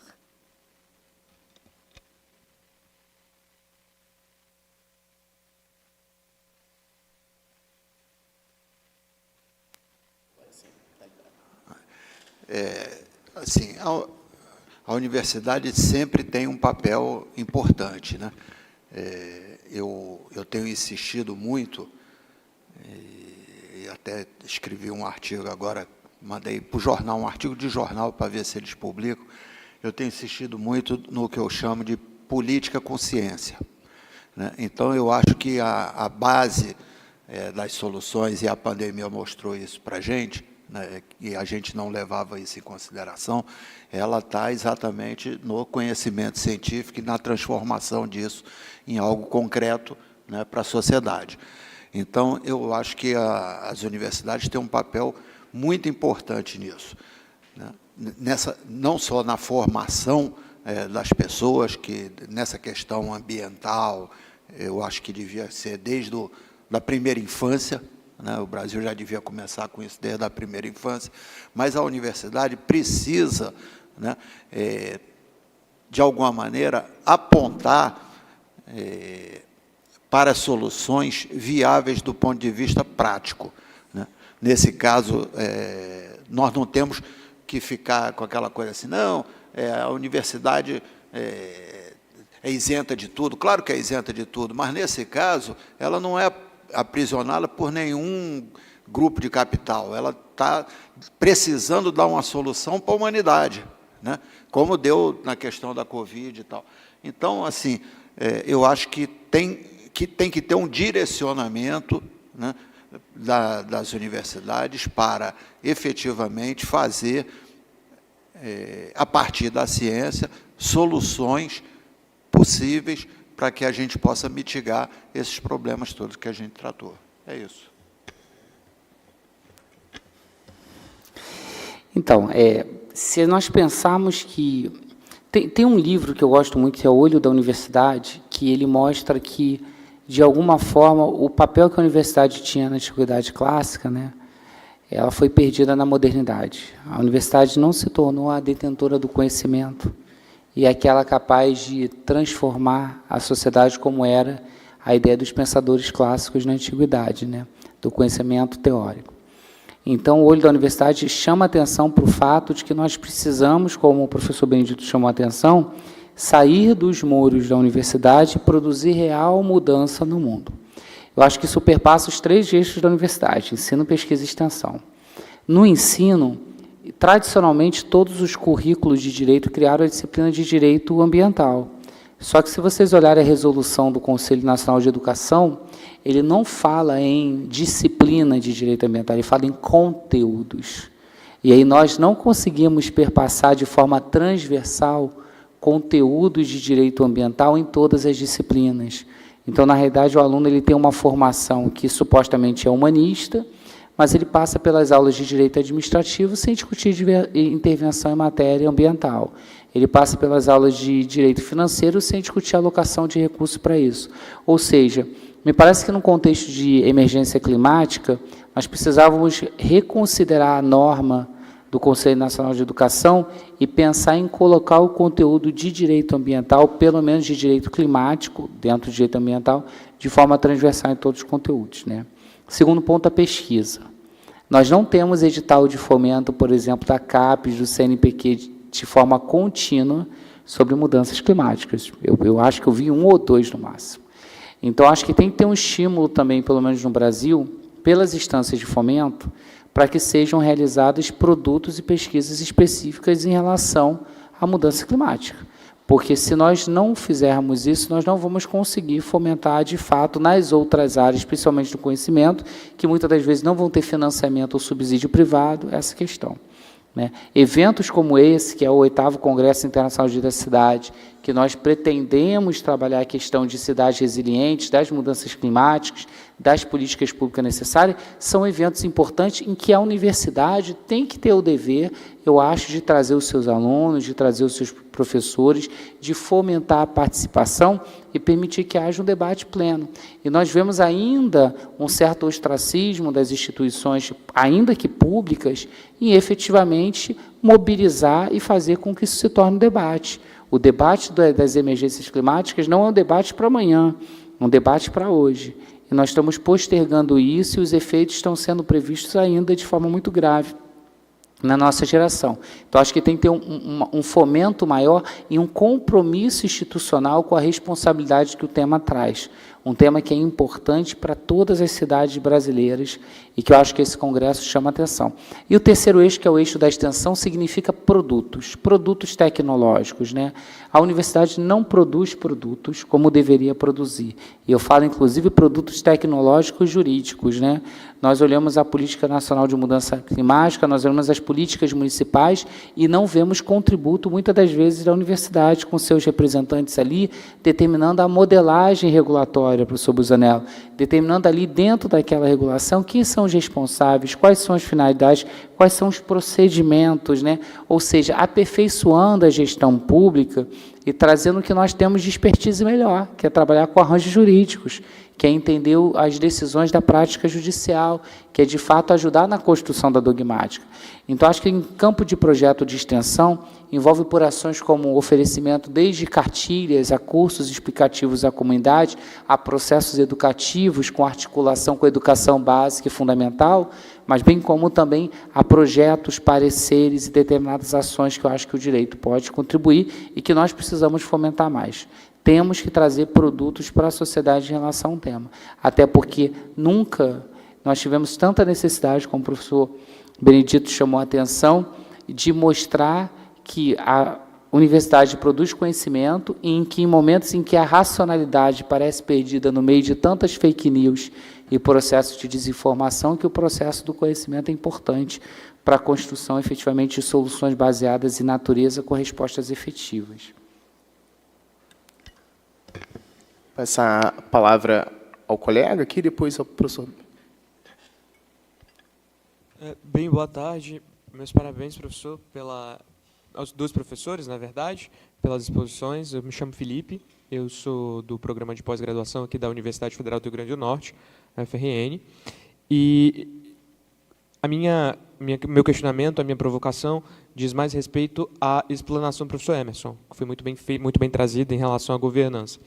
Speaker 2: Assim, a universidade sempre tem um papel importante, né? Eu tenho insistido muito, e até escrevi um artigo agora, mandei para o jornal, um artigo de jornal para ver se eles publicam. Eu tenho insistido muito no que eu chamo de política com ciência, né? Então, eu acho que a base das soluções, e a pandemia mostrou isso para a gente, né, e a gente não levava isso em consideração, ela está exatamente no conhecimento científico e na transformação disso em algo concreto, né, para a sociedade. Então, eu acho que as universidades têm um papel muito importante nisso, né, não só na formação das pessoas, que nessa questão ambiental, eu acho que devia ser desde da primeira infância, né? O Brasil já devia começar com isso desde a primeira infância, mas a universidade precisa, né, de alguma maneira, apontar para soluções viáveis do ponto de vista prático, né? Nesse caso, nós não temos que ficar com aquela coisa assim, não, a universidade é isenta de tudo. Claro que é isenta de tudo, mas, nesse caso, ela não é aprisionada por nenhum grupo de capital. Ela está precisando dar uma solução para a humanidade, né? Como deu na questão da Covid e tal. Então, assim, eu acho que tem que ter um direcionamento, né, das universidades para, efetivamente, fazer, a partir da ciência, soluções possíveis para que a gente possa mitigar esses problemas todos que a gente tratou. É isso.
Speaker 3: Então, se nós pensarmos que... Tem um livro que eu gosto muito, que é O Olho da Universidade, que ele mostra que, de alguma forma, o papel que a universidade tinha na antiguidade clássica, né, ela foi perdida na modernidade. A universidade não se tornou a detentora do conhecimento e aquela capaz de transformar a sociedade como era a ideia dos pensadores clássicos na antiguidade, né, do conhecimento teórico. Então, o Olho da Universidade chama atenção para o fato de que nós precisamos, como o professor Benedito chamou a atenção, sair dos muros da universidade e produzir real mudança no mundo. Eu acho que isso perpassa os 3 eixos da universidade: ensino, pesquisa e extensão. No ensino, tradicionalmente, todos os currículos de direito criaram a disciplina de direito ambiental. Só que, se vocês olharem a resolução do Conselho Nacional de Educação, ele não fala em disciplina de direito ambiental, ele fala em conteúdos. E aí nós não conseguimos perpassar de forma transversal conteúdos de direito ambiental em todas as disciplinas. Então, na realidade, o aluno ele tem uma formação que supostamente é humanista, mas ele passa pelas aulas de direito administrativo sem discutir intervenção em matéria ambiental. Ele passa pelas aulas de direito financeiro sem discutir alocação de recursos para isso. Ou seja, me parece que, no contexto de emergência climática, nós precisávamos reconsiderar a norma do Conselho Nacional de Educação e pensar em colocar o conteúdo de direito ambiental, pelo menos de direito climático, dentro do direito ambiental, de forma transversal em todos os conteúdos, né? Segundo ponto, a pesquisa. Nós não temos edital de fomento, por exemplo, da CAPES, do CNPq, de forma contínua sobre mudanças climáticas. Eu acho que eu vi 1 ou 2 no máximo. Então, acho que tem que ter um estímulo também, pelo menos no Brasil, pelas instâncias de fomento, para que sejam realizados produtos e pesquisas específicas em relação à mudança climática. Porque, se nós não fizermos isso, nós não vamos conseguir fomentar, de fato, nas outras áreas, principalmente do conhecimento, que muitas das vezes não vão ter financiamento ou subsídio privado, essa questão, né? Eventos como esse, que é o 8º Congresso Internacional de Diversidade, que nós pretendemos trabalhar a questão de cidades resilientes, das mudanças climáticas, das políticas públicas necessárias, são eventos importantes em que a universidade tem que ter o dever, eu acho, de trazer os seus alunos, de trazer os seus professores, de fomentar a participação e permitir que haja um debate pleno. E nós vemos ainda um certo ostracismo das instituições, ainda que públicas, em efetivamente mobilizar e fazer com que isso se torne um debate. O debate das emergências climáticas não é um debate para amanhã, é um debate para hoje. E nós estamos postergando isso e os efeitos estão sendo previstos ainda de forma muito grave na nossa geração. Então, acho que tem que ter um fomento maior e um compromisso institucional com a responsabilidade que o tema traz. Um tema que é importante para todas as cidades brasileiras e que eu acho que esse congresso chama atenção. E o terceiro eixo, que é o eixo da extensão, significa produtos tecnológicos, né? A universidade não produz produtos como deveria produzir. E eu falo, inclusive, produtos tecnológicos jurídicos, né? Nós olhamos a Política Nacional de Mudança Climática, nós olhamos as políticas municipais e não vemos contributo, muitas das vezes, da universidade, com seus representantes ali, determinando a modelagem regulatória, professor Busanello, determinando ali, dentro daquela regulação, quem são os responsáveis, quais são as finalidades, quais são os procedimentos, né? Ou seja, aperfeiçoando a gestão pública e trazendo o que nós temos de expertise melhor, que é trabalhar com arranjos jurídicos, que é entender as decisões da prática judicial, que é, de fato, ajudar na construção da dogmática. Então, acho que em campo de projeto de extensão, envolve por ações como o oferecimento desde cartilhas a cursos explicativos à comunidade, a processos educativos com articulação com a educação básica e fundamental, mas bem como também a projetos, pareceres e determinadas ações que eu acho que o direito pode contribuir e que nós precisamos fomentar mais. Temos que trazer produtos para a sociedade em relação ao tema, até porque nunca nós tivemos tanta necessidade, como o professor Benedito chamou a atenção, de mostrar que a universidade produz conhecimento e em que, em momentos em que a racionalidade parece perdida no meio de tantas fake news e processos de desinformação, que o processo do conhecimento é importante para a construção, efetivamente, de soluções baseadas em natureza com respostas efetivas.
Speaker 1: Passar a palavra ao colega aqui, depois ao professor.
Speaker 5: Bem, boa tarde. Meus parabéns, professor, aos dois professores, na verdade, pelas exposições. Eu me chamo Felipe, eu sou do programa de pós-graduação aqui da Universidade Federal do Rio Grande do Norte, a FRN, e meu questionamento, a minha provocação, diz mais respeito à explanação do professor Emerson, que foi muito bem trazida em relação à governança.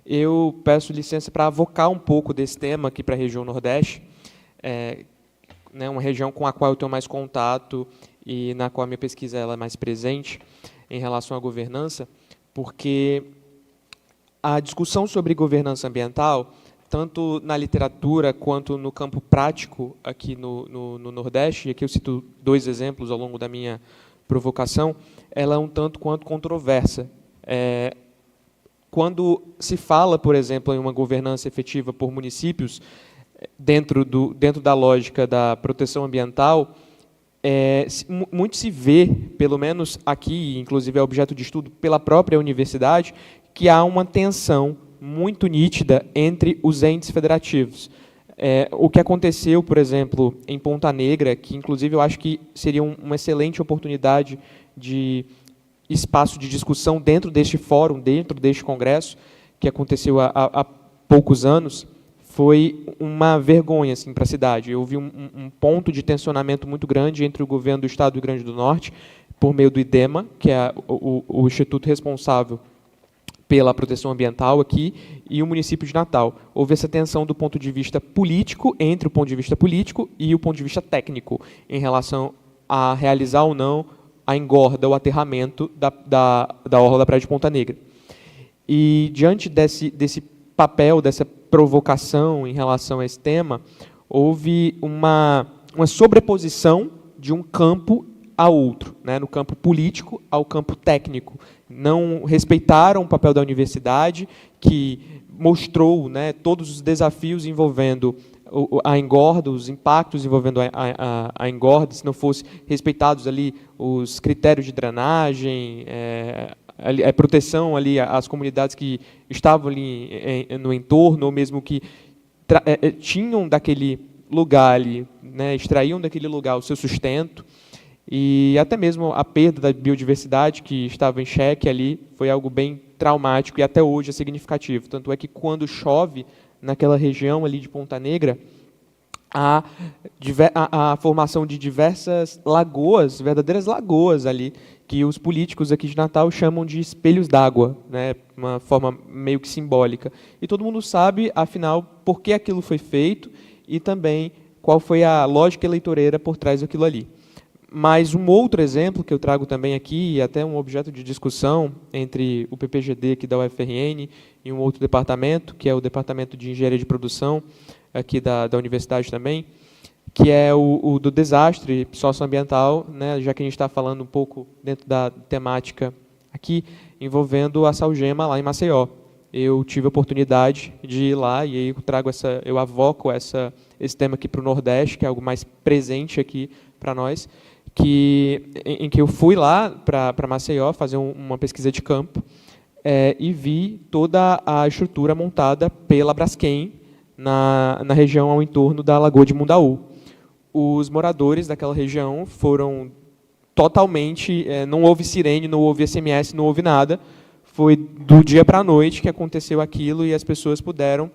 Speaker 5: Eu peço licença para avocar um pouco desse tema aqui para a região Nordeste, uma região com a qual eu tenho mais contato e na qual a minha pesquisa ela é mais presente em relação à governança, porque a discussão sobre governança ambiental, tanto na literatura quanto no campo prático aqui no Nordeste, e aqui eu cito 2 exemplos ao longo da minha provocação, ela é um tanto quanto controversa. Quando se fala, por exemplo, em uma governança efetiva por municípios, dentro da lógica da proteção ambiental, muito se vê, pelo menos aqui, inclusive é objeto de estudo pela própria universidade, que há uma tensão muito nítida entre os entes federativos. O que aconteceu, por exemplo, em Ponta Negra, que inclusive eu acho que seria uma excelente oportunidade de espaço de discussão dentro deste fórum, dentro deste congresso, que aconteceu há poucos anos, foi uma vergonha assim, para a cidade. Houve um ponto de tensionamento muito grande entre o governo do Estado do Rio Grande do Norte, por meio do IDEMA, que é o instituto responsável pela proteção ambiental aqui, e o município de Natal. Houve essa tensão do ponto de vista político, entre o ponto de vista político e o ponto de vista técnico, em relação a realizar ou não a engorda, o aterramento da orla da Praia de Ponta Negra. E, diante desse papel, dessa provocação em relação a esse tema, houve uma sobreposição de um campo a outro, no campo político ao campo técnico. Não respeitaram o papel da universidade, que mostrou todos os desafios envolvendo a engorda, os impactos envolvendo a engorda, se não fosse respeitados ali os critérios de drenagem, a proteção ali às comunidades que estavam ali no entorno, ou mesmo que tinham daquele lugar ali, extraíam daquele lugar o seu sustento, e até mesmo a perda da biodiversidade que estava em xeque ali foi algo bem traumático e até hoje é significativo. Tanto é que quando chove naquela região ali de Ponta Negra, a formação de diversas lagoas, verdadeiras lagoas ali, que os políticos aqui de Natal chamam de espelhos d'água, uma forma meio que simbólica. E todo mundo sabe, afinal, por que aquilo foi feito e também qual foi a lógica eleitoreira por trás daquilo ali. Mas um outro exemplo que eu trago também aqui, e até um objeto de discussão entre o PPGD aqui da UFRN e um outro departamento, que é o Departamento de Engenharia de Produção, aqui da universidade também, que é o do desastre socioambiental, já que a gente está falando um pouco dentro da temática aqui, envolvendo a Salgema lá em Maceió. Eu tive a oportunidade de ir lá e aí eu avoco esse tema aqui para o Nordeste, que é algo mais presente aqui para nós, em que eu fui lá para Maceió fazer uma pesquisa de campo e vi toda a estrutura montada pela Braskem na região ao entorno da Lagoa de Mundaú. Os moradores daquela região foram totalmente, não houve sirene, não houve SMS, não houve nada. Foi do dia para a noite que aconteceu aquilo e as pessoas puderam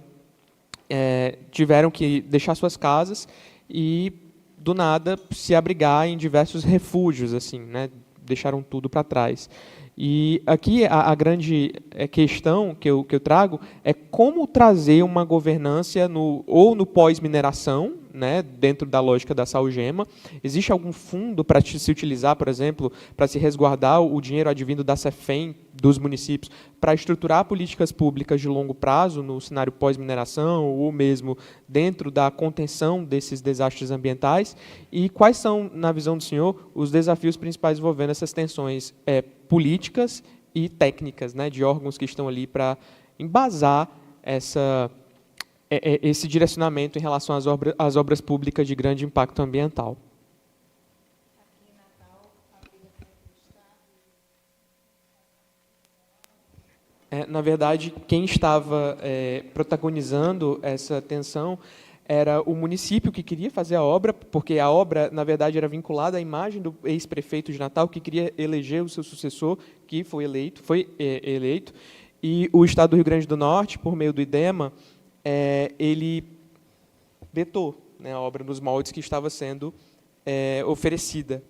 Speaker 5: tiveram que deixar suas casas e, do nada, se abrigar em diversos refúgios, assim, né? Deixaram tudo para trás. E aqui a grande questão que eu trago é como trazer uma governança ou no pós-mineração, né, dentro da lógica da Saugema. Existe algum fundo para se utilizar, por exemplo, para se resguardar o dinheiro advindo da CEFEM dos municípios, para estruturar políticas públicas de longo prazo no cenário pós-mineração ou mesmo dentro da contenção desses desastres ambientais? E quais são, na visão do senhor, os desafios principais envolvendo essas tensões políticas e técnicas, né, de órgãos que estão ali para embasar esse direcionamento em relação às obras públicas de grande impacto ambiental? Na verdade, quem estava protagonizando essa tensão era o município que queria fazer a obra, porque a obra, na verdade, era vinculada à imagem do ex-prefeito de Natal, que queria eleger o seu sucessor, que foi eleito, e o Estado do Rio Grande do Norte, por meio do IDEMA, ele vetou, né, a obra nos moldes que estava sendo oferecida.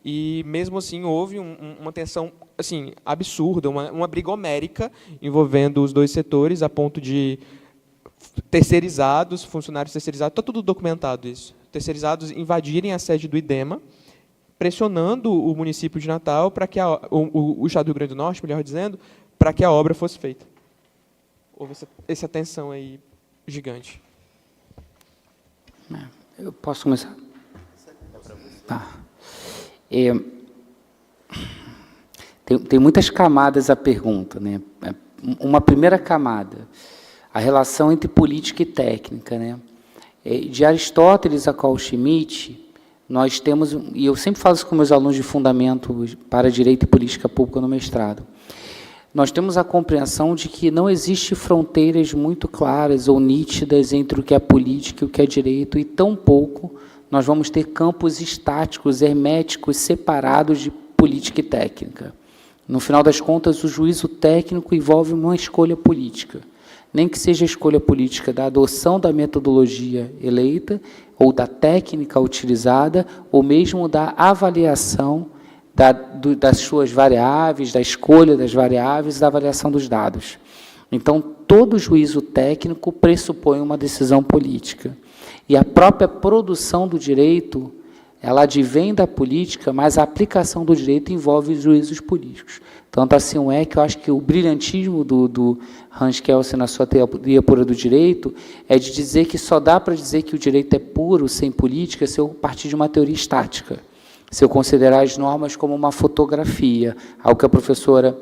Speaker 5: E, mesmo assim, houve uma tensão assim, absurda, uma briga homérica envolvendo os dois setores, a ponto de terceirizados, funcionários terceirizados, está tudo documentado isso, terceirizados invadirem a sede do IDEMA, pressionando o município de Natal para que o Estado do Rio Grande do Norte, melhor dizendo, para que a obra fosse feita. Houve essa tensão aí gigante.
Speaker 3: Eu posso começar? Tá. Tem muitas camadas a pergunta, né? Uma primeira camada, a relação entre política e técnica, né? De Aristóteles a Carl Schmitt, nós temos, e eu sempre falo isso com meus alunos de fundamento para Direito e Política Pública no mestrado, nós temos a compreensão de que não existe fronteiras muito claras ou nítidas entre o que é política e o que é direito, e tampouco nós vamos ter campos estáticos, herméticos, separados de política e técnica. No final das contas, o juízo técnico envolve uma escolha política, nem que seja a escolha política da adoção da metodologia eleita, ou da técnica utilizada, ou mesmo da avaliação das suas variáveis, da escolha das variáveis, da avaliação dos dados. Então, todo juízo técnico pressupõe uma decisão política. E a própria produção do direito, ela advém da política, mas a aplicação do direito envolve juízos políticos. Tanto assim que eu acho que o brilhantismo do Hans Kelsen na sua teoria pura do direito é de dizer que só dá para dizer que o direito é puro, sem política, se eu partir de uma teoria estática. Se eu considerar as normas como uma fotografia, algo que a professora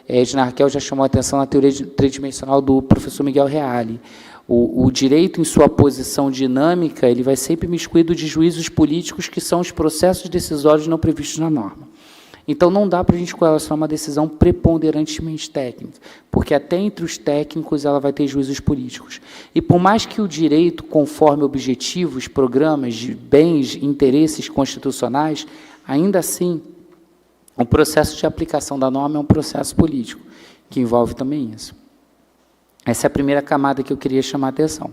Speaker 3: Edna Raquel já chamou a atenção na teoria tridimensional do professor Miguel Reale. O direito, em sua posição dinâmica, ele vai sempre miscuído de juízos políticos, que são os processos decisórios não previstos na norma. Então, não dá para a gente correlacionar uma decisão preponderantemente técnica, porque até entre os técnicos ela vai ter juízos políticos. E por mais que o direito conforme objetivos, programas de bens, interesses constitucionais, ainda assim, o processo de aplicação da norma é um processo político, que envolve também isso. Essa é a primeira camada que eu queria chamar a atenção.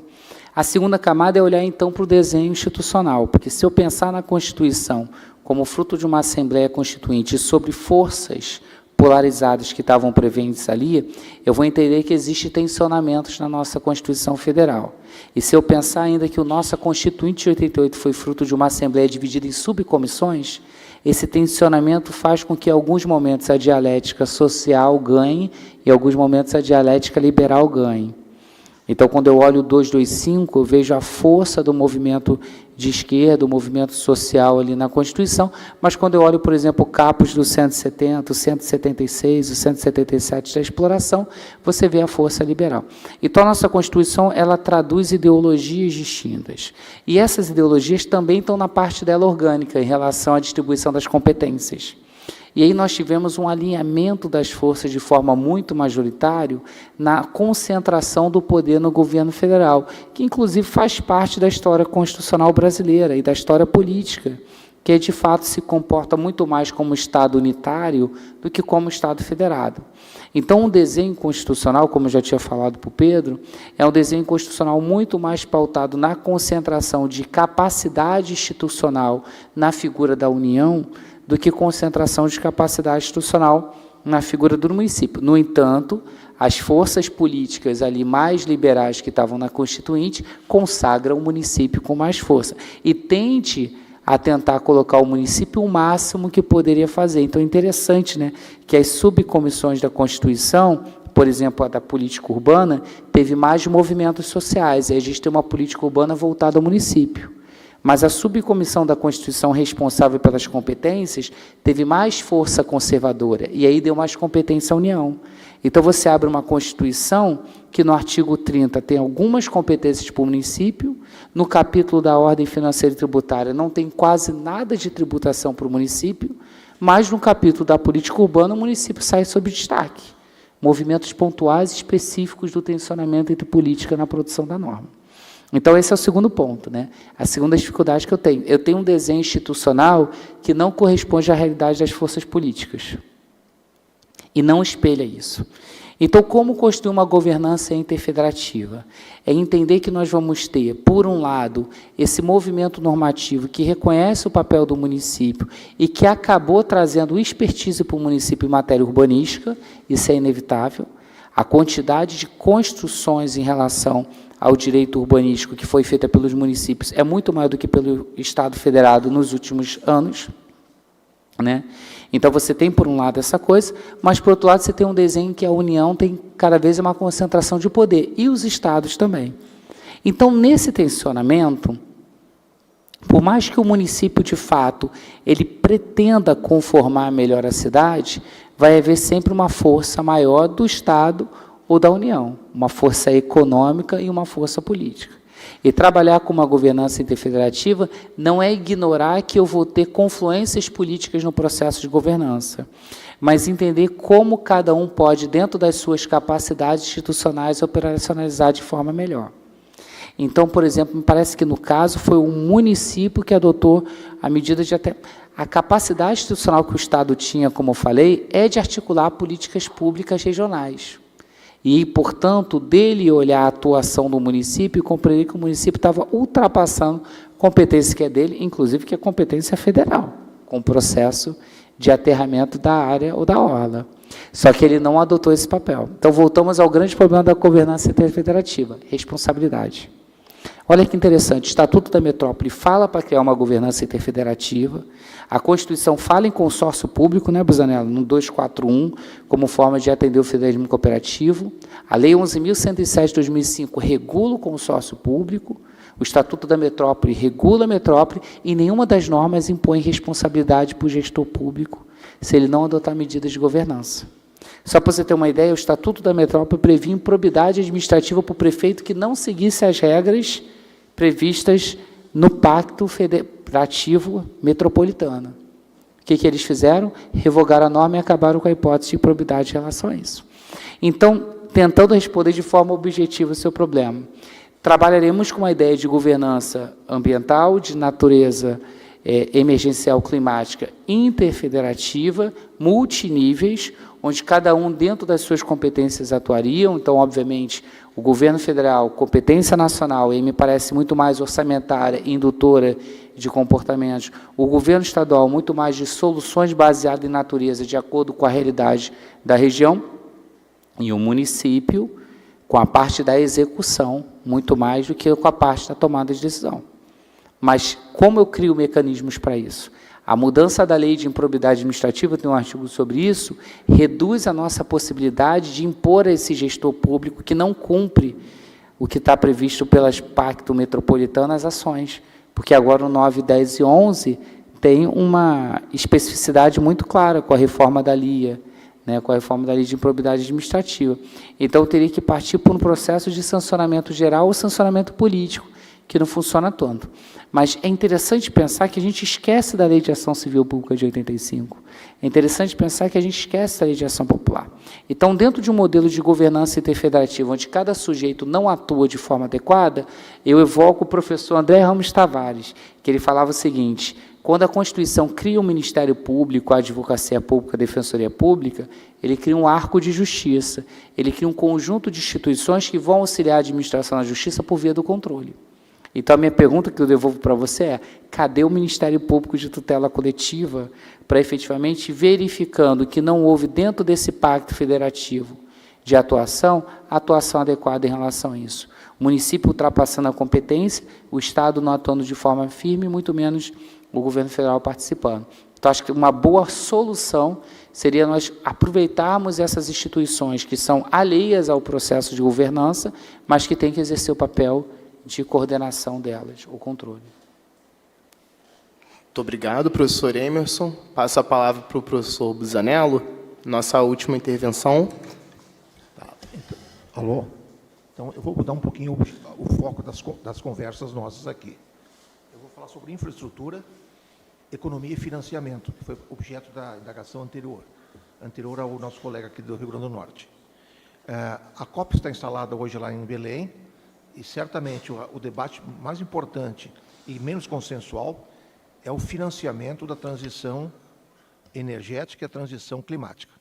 Speaker 3: A segunda camada é olhar, então, para o desenho institucional, porque se eu pensar na Constituição como fruto de uma Assembleia Constituinte sobre forças polarizadas que estavam presentes ali, eu vou entender que existem tensionamentos na nossa Constituição Federal. E se eu pensar ainda que a nossa Constituinte de 88 foi fruto de uma Assembleia dividida em subcomissões, esse tensionamento faz com que, em alguns momentos, a dialética social ganhe e, em alguns momentos, a dialética liberal ganhe. Então, quando eu olho o 225, eu vejo a força do movimento de esquerda, o movimento social ali na Constituição, mas quando eu olho, por exemplo, o caput do 170, o 176, o 177 da exploração, você vê a força liberal. Então, a nossa Constituição, ela traduz ideologias distintas. E essas ideologias também estão na parte dela orgânica, em relação à distribuição das competências. E aí nós tivemos um alinhamento das forças de forma muito majoritária na concentração do poder no governo federal, que inclusive faz parte da história constitucional brasileira e da história política, que de fato se comporta muito mais como Estado unitário do que como Estado federado. Então, um desenho constitucional, como eu já tinha falado para o Pedro, é um desenho constitucional muito mais pautado na concentração de capacidade institucional na figura da União do que concentração de capacidade institucional na figura do município. No entanto, as forças políticas ali mais liberais que estavam na Constituinte consagram o município com mais força e tende a tentar colocar o município o máximo que poderia fazer. Então, é interessante, né, que as subcomissões da Constituição, por exemplo, a da política urbana, teve mais movimentos sociais, e a gente tem uma política urbana voltada ao município. Mas a subcomissão da Constituição responsável pelas competências teve mais força conservadora, e aí deu mais competência à União. Então, você abre uma Constituição que, no artigo 30, tem algumas competências para o município, no capítulo da ordem financeira e tributária não tem quase nada de tributação para o município, mas no capítulo da política urbana o município sai sob destaque. Movimentos pontuais específicos do tensionamento entre política na produção da norma. Então, esse é o segundo ponto, né? A segunda dificuldade que eu tenho. Eu tenho um desenho institucional que não corresponde à realidade das forças políticas e não espelha isso. Então, como construir uma governança interfederativa? É entender que nós vamos ter, por um lado, esse movimento normativo que reconhece o papel do município e que acabou trazendo expertise para o município em matéria urbanística, isso é inevitável. A quantidade de construções em relação ao direito urbanístico que foi feita pelos municípios é muito maior do que pelo Estado federado nos últimos anos, né? Então, você tem, por um lado, essa coisa, mas, por outro lado, você tem um desenho que a União tem cada vez uma concentração de poder, e os Estados também. Então, nesse tensionamento, por mais que o município, de fato, ele pretenda conformar melhor a cidade, vai haver sempre uma força maior do Estado ou da União, uma força econômica e uma força política. E trabalhar com uma governança interfederativa não é ignorar que eu vou ter confluências políticas no processo de governança, mas entender como cada um pode, dentro das suas capacidades institucionais, operacionalizar de forma melhor. Então, por exemplo, me parece que, no caso, foi o município que adotou a medida de até... A capacidade institucional que o Estado tinha, como eu falei, é de articular políticas públicas regionais. E, portanto, dele olhar a atuação do município e compreender que o município estava ultrapassando a competência que é dele, inclusive que é competência federal, com o processo de aterramento da área ou da orla. Só que ele não adotou esse papel. Então, voltamos ao grande problema da governança interfederativa, responsabilidade. Olha que interessante, o Estatuto da Metrópole fala para criar uma governança interfederativa, a Constituição fala em consórcio público, né, Busanello, no 241, como forma de atender o federalismo cooperativo, a Lei 11.107 de 2005 regula o consórcio público, o Estatuto da Metrópole regula a metrópole e nenhuma das normas impõe responsabilidade para o gestor público se ele não adotar medidas de governança. Só para você ter uma ideia, o Estatuto da Metrópole previa improbidade administrativa para o prefeito que não seguisse as regras previstas no Pacto Federativo Metropolitano. O que eles fizeram? Revogaram a norma e acabaram com a hipótese de improbidade em relação a isso. Então, tentando responder de forma objetiva o seu problema, trabalharemos com uma ideia de governança ambiental, de natureza emergencial climática interfederativa, multiníveis, onde cada um, dentro das suas competências, atuariam. Então, obviamente, o governo federal, competência nacional, e me parece muito mais orçamentária e indutora de comportamentos, o governo estadual, muito mais de soluções baseadas em natureza, de acordo com a realidade da região, e o município, com a parte da execução, muito mais do que com a parte da tomada de decisão. Mas como eu crio mecanismos para isso? A mudança da lei de improbidade administrativa, tem um artigo sobre isso, reduz a nossa possibilidade de impor a esse gestor público que não cumpre o que está previsto pelas Pacto Metropolitano as ações, porque agora o 9, 10 e 11 tem uma especificidade muito clara com a reforma da LIA, né, com a reforma da lei de improbidade administrativa. Então, eu teria que partir por um processo de sancionamento geral ou sancionamento político, que não funciona tanto. Mas é interessante pensar que a gente esquece da Lei de Ação Civil Pública de 85. É interessante pensar que a gente esquece da Lei de Ação Popular. Então, dentro de um modelo de governança interfederativa, onde cada sujeito não atua de forma adequada, eu evoco o professor André Ramos Tavares, que ele falava o seguinte: quando a Constituição cria o Ministério Público, a Advocacia Pública, a Defensoria Pública, ele cria um arco de justiça, ele cria um conjunto de instituições que vão auxiliar a administração da justiça por via do controle. Então, a minha pergunta que eu devolvo para você é: cadê o Ministério Público de Tutela Coletiva para, efetivamente, verificando que não houve, dentro desse pacto federativo de atuação, atuação adequada em relação a isso? O município ultrapassando a competência, o Estado não atuando de forma firme, muito menos o governo federal participando. Então, acho que uma boa solução seria nós aproveitarmos essas instituições que são alheias ao processo de governança, mas que têm que exercer o papel de coordenação delas, o controle.
Speaker 1: Muito obrigado, professor Emerson. Passo a palavra para o professor Busanello, nossa última intervenção.
Speaker 6: Tá. Alô? Então, eu vou mudar um pouquinho o foco das conversas nossas aqui. Eu vou falar sobre infraestrutura, economia e financiamento, que foi objeto da indagação anterior ao nosso colega aqui do Rio Grande do Norte. A COP está instalada hoje lá em Belém, e certamente o debate mais importante e menos consensual é o financiamento da transição energética e a transição climática.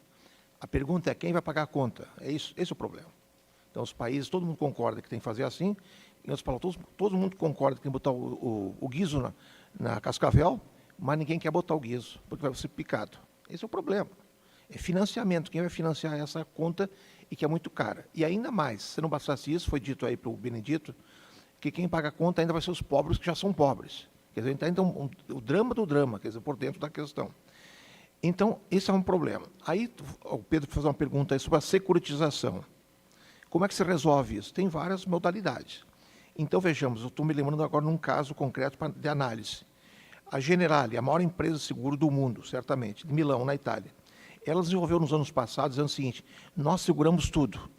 Speaker 6: A pergunta é: quem vai pagar a conta? Esse é o problema. Então, os países, todo mundo concorda que tem que fazer assim, em outras palavras, todo mundo concorda que tem que botar o guiso na Cascavel, mas ninguém quer botar o guiso, porque vai ser picado. Esse é o problema. É financiamento. Quem vai financiar essa conta e que é muito cara? E ainda mais, se não bastasse isso, foi dito aí para o Benedito, que quem paga a conta ainda vai ser os pobres que já são pobres. Quer dizer, então, o drama do drama, quer dizer, por dentro da questão. Então, esse é um problema. Aí, o Pedro fez uma pergunta aí sobre a securitização. Como é que se resolve isso? Tem várias modalidades. Então, vejamos, eu estou me lembrando agora de um caso concreto de análise. A Generali, a maior empresa de seguro do mundo, certamente, de Milão, na Itália, ela desenvolveu nos anos passados, dizendo o seguinte: nós seguramos tudo.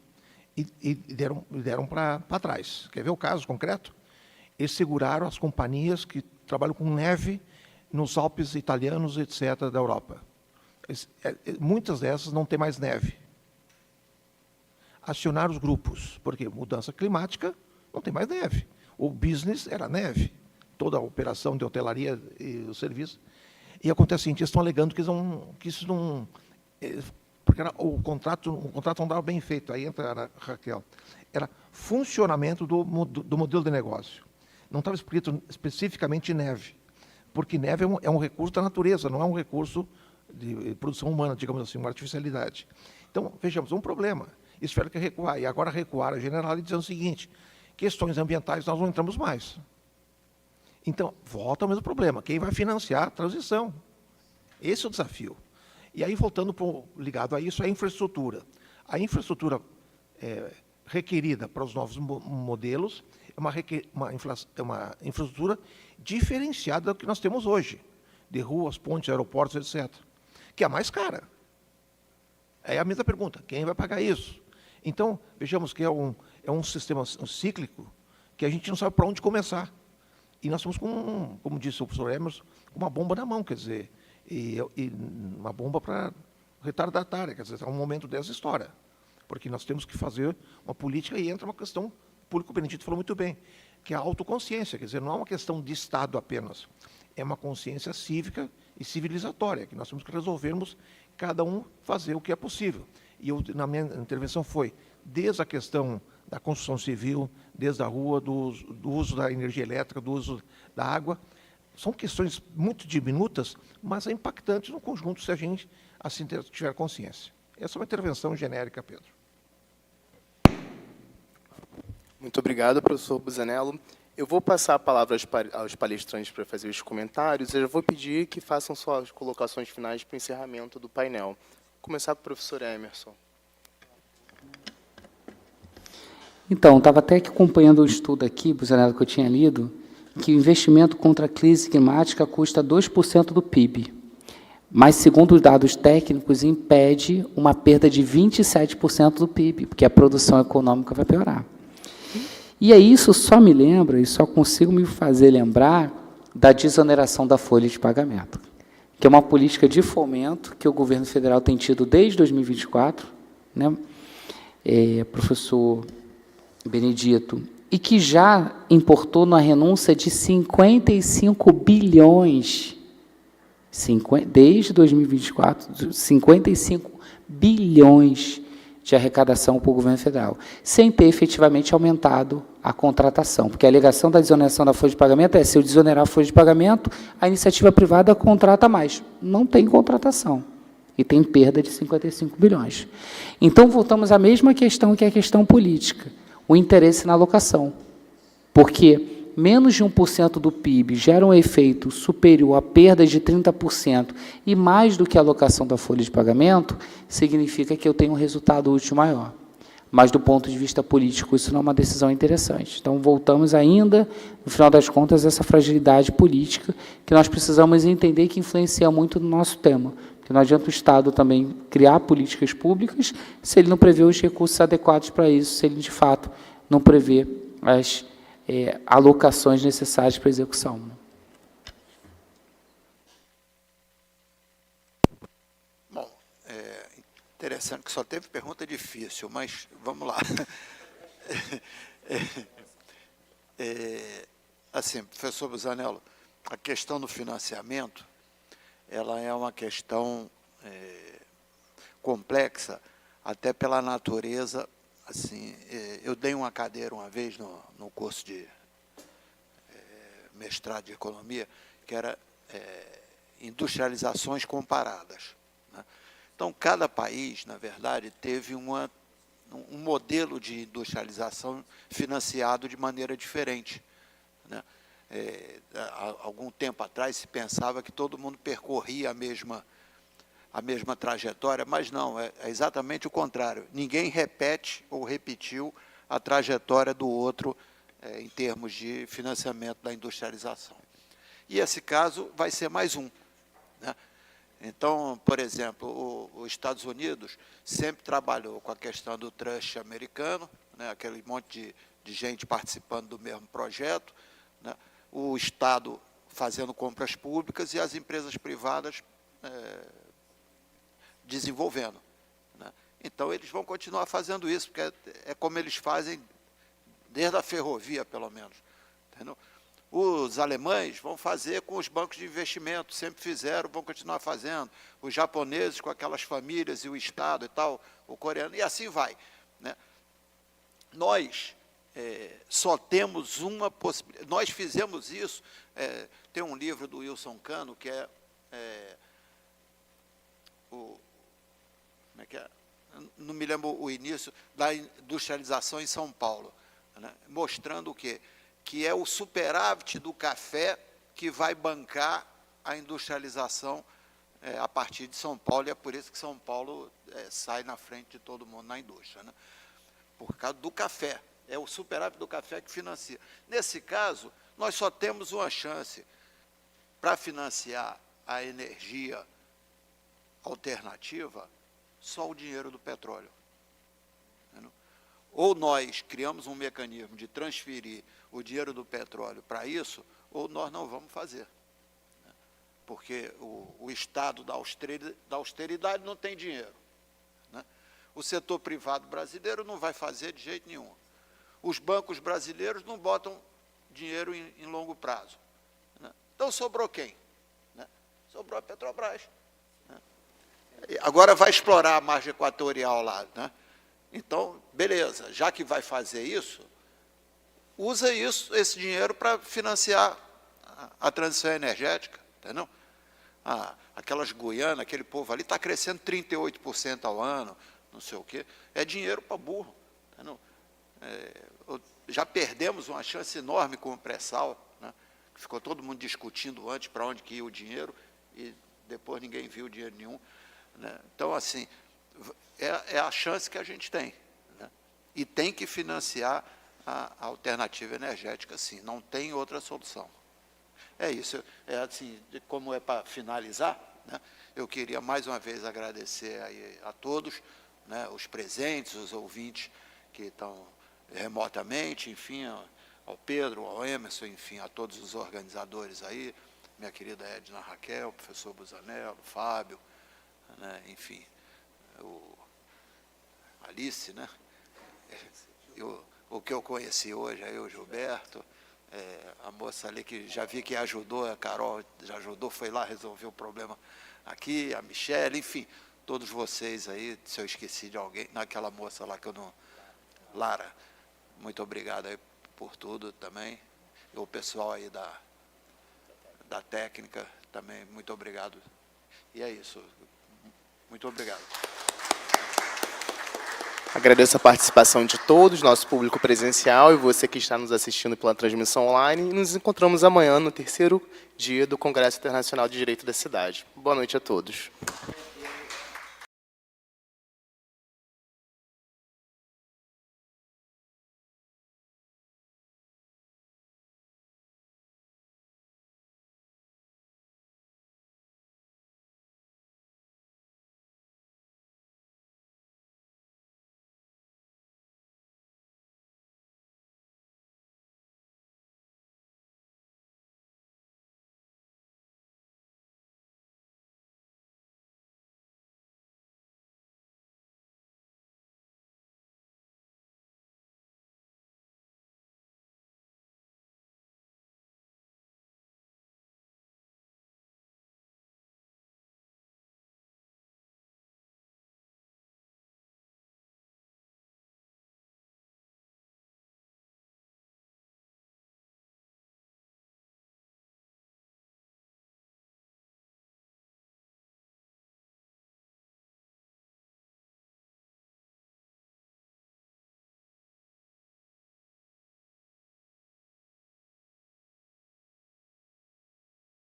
Speaker 6: E deram para trás. Quer ver o caso concreto? Eles seguraram as companhias que trabalham com neve nos Alpes italianos, etc., da Europa. Muitas dessas não têm mais neve. Acionaram os grupos, porque mudança climática, não tem mais neve. O business era neve. Toda a operação de hotelaria e o serviço. E acontece o seguinte: eles estão alegando que isso não... Porque o contrato não estava bem feito. Aí entra a Raquel. Era funcionamento do modelo de negócio. Não estava escrito especificamente neve, porque neve é um recurso da natureza, não é um recurso de produção humana, digamos assim, uma artificialidade. Então, vejamos, um problema. Isso tiveram que recuar. E agora recuaram a Generali dizendo o seguinte: questões ambientais nós não entramos mais. Então, volta ao mesmo problema. Quem vai financiar a transição? Esse é o desafio. E aí, voltando ligado a isso, é a infraestrutura. A infraestrutura requerida para os novos modelos é uma infraestrutura diferenciada do que nós temos hoje, de ruas, pontes, aeroportos, etc., que é a mais cara. É a mesma pergunta: quem vai pagar isso? Então, vejamos que é um sistema cíclico que a gente não sabe para onde começar. E nós estamos com, como disse o professor Emerson, uma bomba na mão, quer dizer, e uma bomba para retardatária, quer dizer, é um momento dessa história. Porque nós temos que fazer uma política, e entra uma questão, o Benedito falou muito bem, que é a autoconsciência, quer dizer, não é uma questão de Estado apenas, é uma consciência cívica e civilizatória, que nós temos que resolvermos, cada um fazer o que é possível. E na minha intervenção foi, desde a questão da construção civil, desde a rua, do uso da energia elétrica, do uso da água. São questões muito diminutas, mas é impactantes no conjunto se a gente assim tiver consciência. Essa é uma intervenção genérica, Pedro.
Speaker 1: Muito obrigado, professor Busanello. Eu vou passar a palavra aos palestrantes para fazer os comentários. Eu vou pedir que façam suas colocações finais para o encerramento do painel. Vou começar com o professor Emerson.
Speaker 3: Então, estava até acompanhando o estudo aqui, Busanello, que eu tinha lido, que o investimento contra a crise climática custa 2% do PIB. Mas, segundo os dados técnicos, impede uma perda de 27% do PIB, porque a produção econômica vai piorar. E aí isso só me lembra, e só consigo me fazer lembrar, da desoneração da folha de pagamento, que é uma política de fomento que o governo federal tem tido desde 2024, né, professor Benedito, e que já importou na renúncia de 55 bilhões Desde 2024, 55 bilhões de arrecadação para o governo federal, sem ter efetivamente aumentado a contratação, porque a alegação da desoneração da folha de pagamento é: se eu desonerar a folha de pagamento, a iniciativa privada contrata mais. Não tem contratação. E tem perda de 55 bilhões. Então, voltamos à mesma questão, que é a questão política, o interesse na alocação. Porque menos de 1% do PIB gera um efeito superior a perdas de 30% e mais do que a alocação da folha de pagamento, significa que eu tenho um resultado útil maior. Mas, do ponto de vista político, isso não é uma decisão interessante. Então, voltamos ainda, no final das contas, a essa fragilidade política que nós precisamos entender, que influencia muito no nosso tema. Porque não adianta o Estado também criar políticas públicas se ele não prevê os recursos adequados para isso, se ele, de fato, não prevê as alocações necessárias para a execução.
Speaker 2: Bom, interessante que só teve pergunta difícil, mas vamos lá. Assim, professor Busanello, a questão do financiamento, ela é uma questão complexa, até pela natureza. Assim, eu dei uma cadeira uma vez no curso de mestrado de economia, que era industrializações comparadas, né? Então, cada país, na verdade, teve um modelo de industrialização financiado de maneira diferente, né? Há algum tempo atrás se pensava que todo mundo percorria a mesma trajetória, mas não, é exatamente o contrário. Ninguém repete ou repetiu a trajetória do outro em termos de financiamento da industrialização. E esse caso vai ser mais um, né? Então, por exemplo, os Estados Unidos sempre trabalhou com a questão do trust americano, né, aquele monte de gente participando do mesmo projeto, né, o Estado fazendo compras públicas e as empresas privadas desenvolvendo, né? Então, eles vão continuar fazendo isso, porque é como eles fazem desde a ferrovia, pelo menos. Entendeu? Os alemães vão fazer com os bancos de investimento, sempre fizeram, vão continuar fazendo. Os japoneses com aquelas famílias e o Estado e tal, o coreano, e assim vai, né? Nós só temos uma possibilidade. Nós fizemos isso, tem um livro do Wilson Cano, que como é que é? Não me lembro o início, da industrialização em São Paulo, né? Mostrando o quê? Que é o superávit do café que vai bancar a industrialização a partir de São Paulo, e é por isso que São Paulo sai na frente de todo mundo na indústria, né? Por causa do café, é o superávit do café que financia. Nesse caso, nós só temos uma chance para financiar a energia alternativa, só o dinheiro do petróleo. Ou nós criamos um mecanismo de transferir o dinheiro do petróleo para isso, ou nós não vamos fazer. Porque o Estado da austeridade não tem dinheiro, né? O setor privado brasileiro não vai fazer de jeito nenhum. Os bancos brasileiros não botam dinheiro em longo prazo, né? Então, sobrou quem? Né? Sobrou a Petrobras. Agora vai explorar a margem equatorial lá, né? Então, beleza, já que vai fazer isso, usa esse dinheiro para financiar a transição energética, entendeu? Aquelas Guianas, aquele povo ali está crescendo 38% ao ano, não sei o quê, é dinheiro para burro, entendeu? Já perdemos uma chance enorme com o pré-sal, né? Ficou todo mundo discutindo antes para onde que ia o dinheiro, e depois ninguém viu dinheiro nenhum, né? Então, assim, é a chance que a gente tem, né? E tem que financiar a alternativa energética, sim, não tem outra solução. É isso, assim, como é para finalizar, né, eu queria mais uma vez agradecer aí a todos, né, os presentes, os ouvintes que estão remotamente, enfim, ao Pedro, ao Emerson, enfim, a todos os organizadores aí, minha querida Edna Raquel, professor Busanello, Fábio, né, enfim, Alice, né? O que eu conheci hoje, aí o Gilberto, A moça ali que já vi que ajudou, a Carol já ajudou, foi lá resolver o problema aqui, a Michelle, enfim, todos vocês aí, se eu esqueci de alguém, naquela moça lá que eu não... Lara, muito obrigado aí por tudo também. E o pessoal aí da técnica também, muito obrigado. E é isso. Muito obrigado.
Speaker 1: Agradeço a participação de todos, nosso público presencial e você que está nos assistindo pela transmissão online. E nos encontramos amanhã no terceiro dia do Congresso Internacional de Direito da Cidade. Boa noite a todos.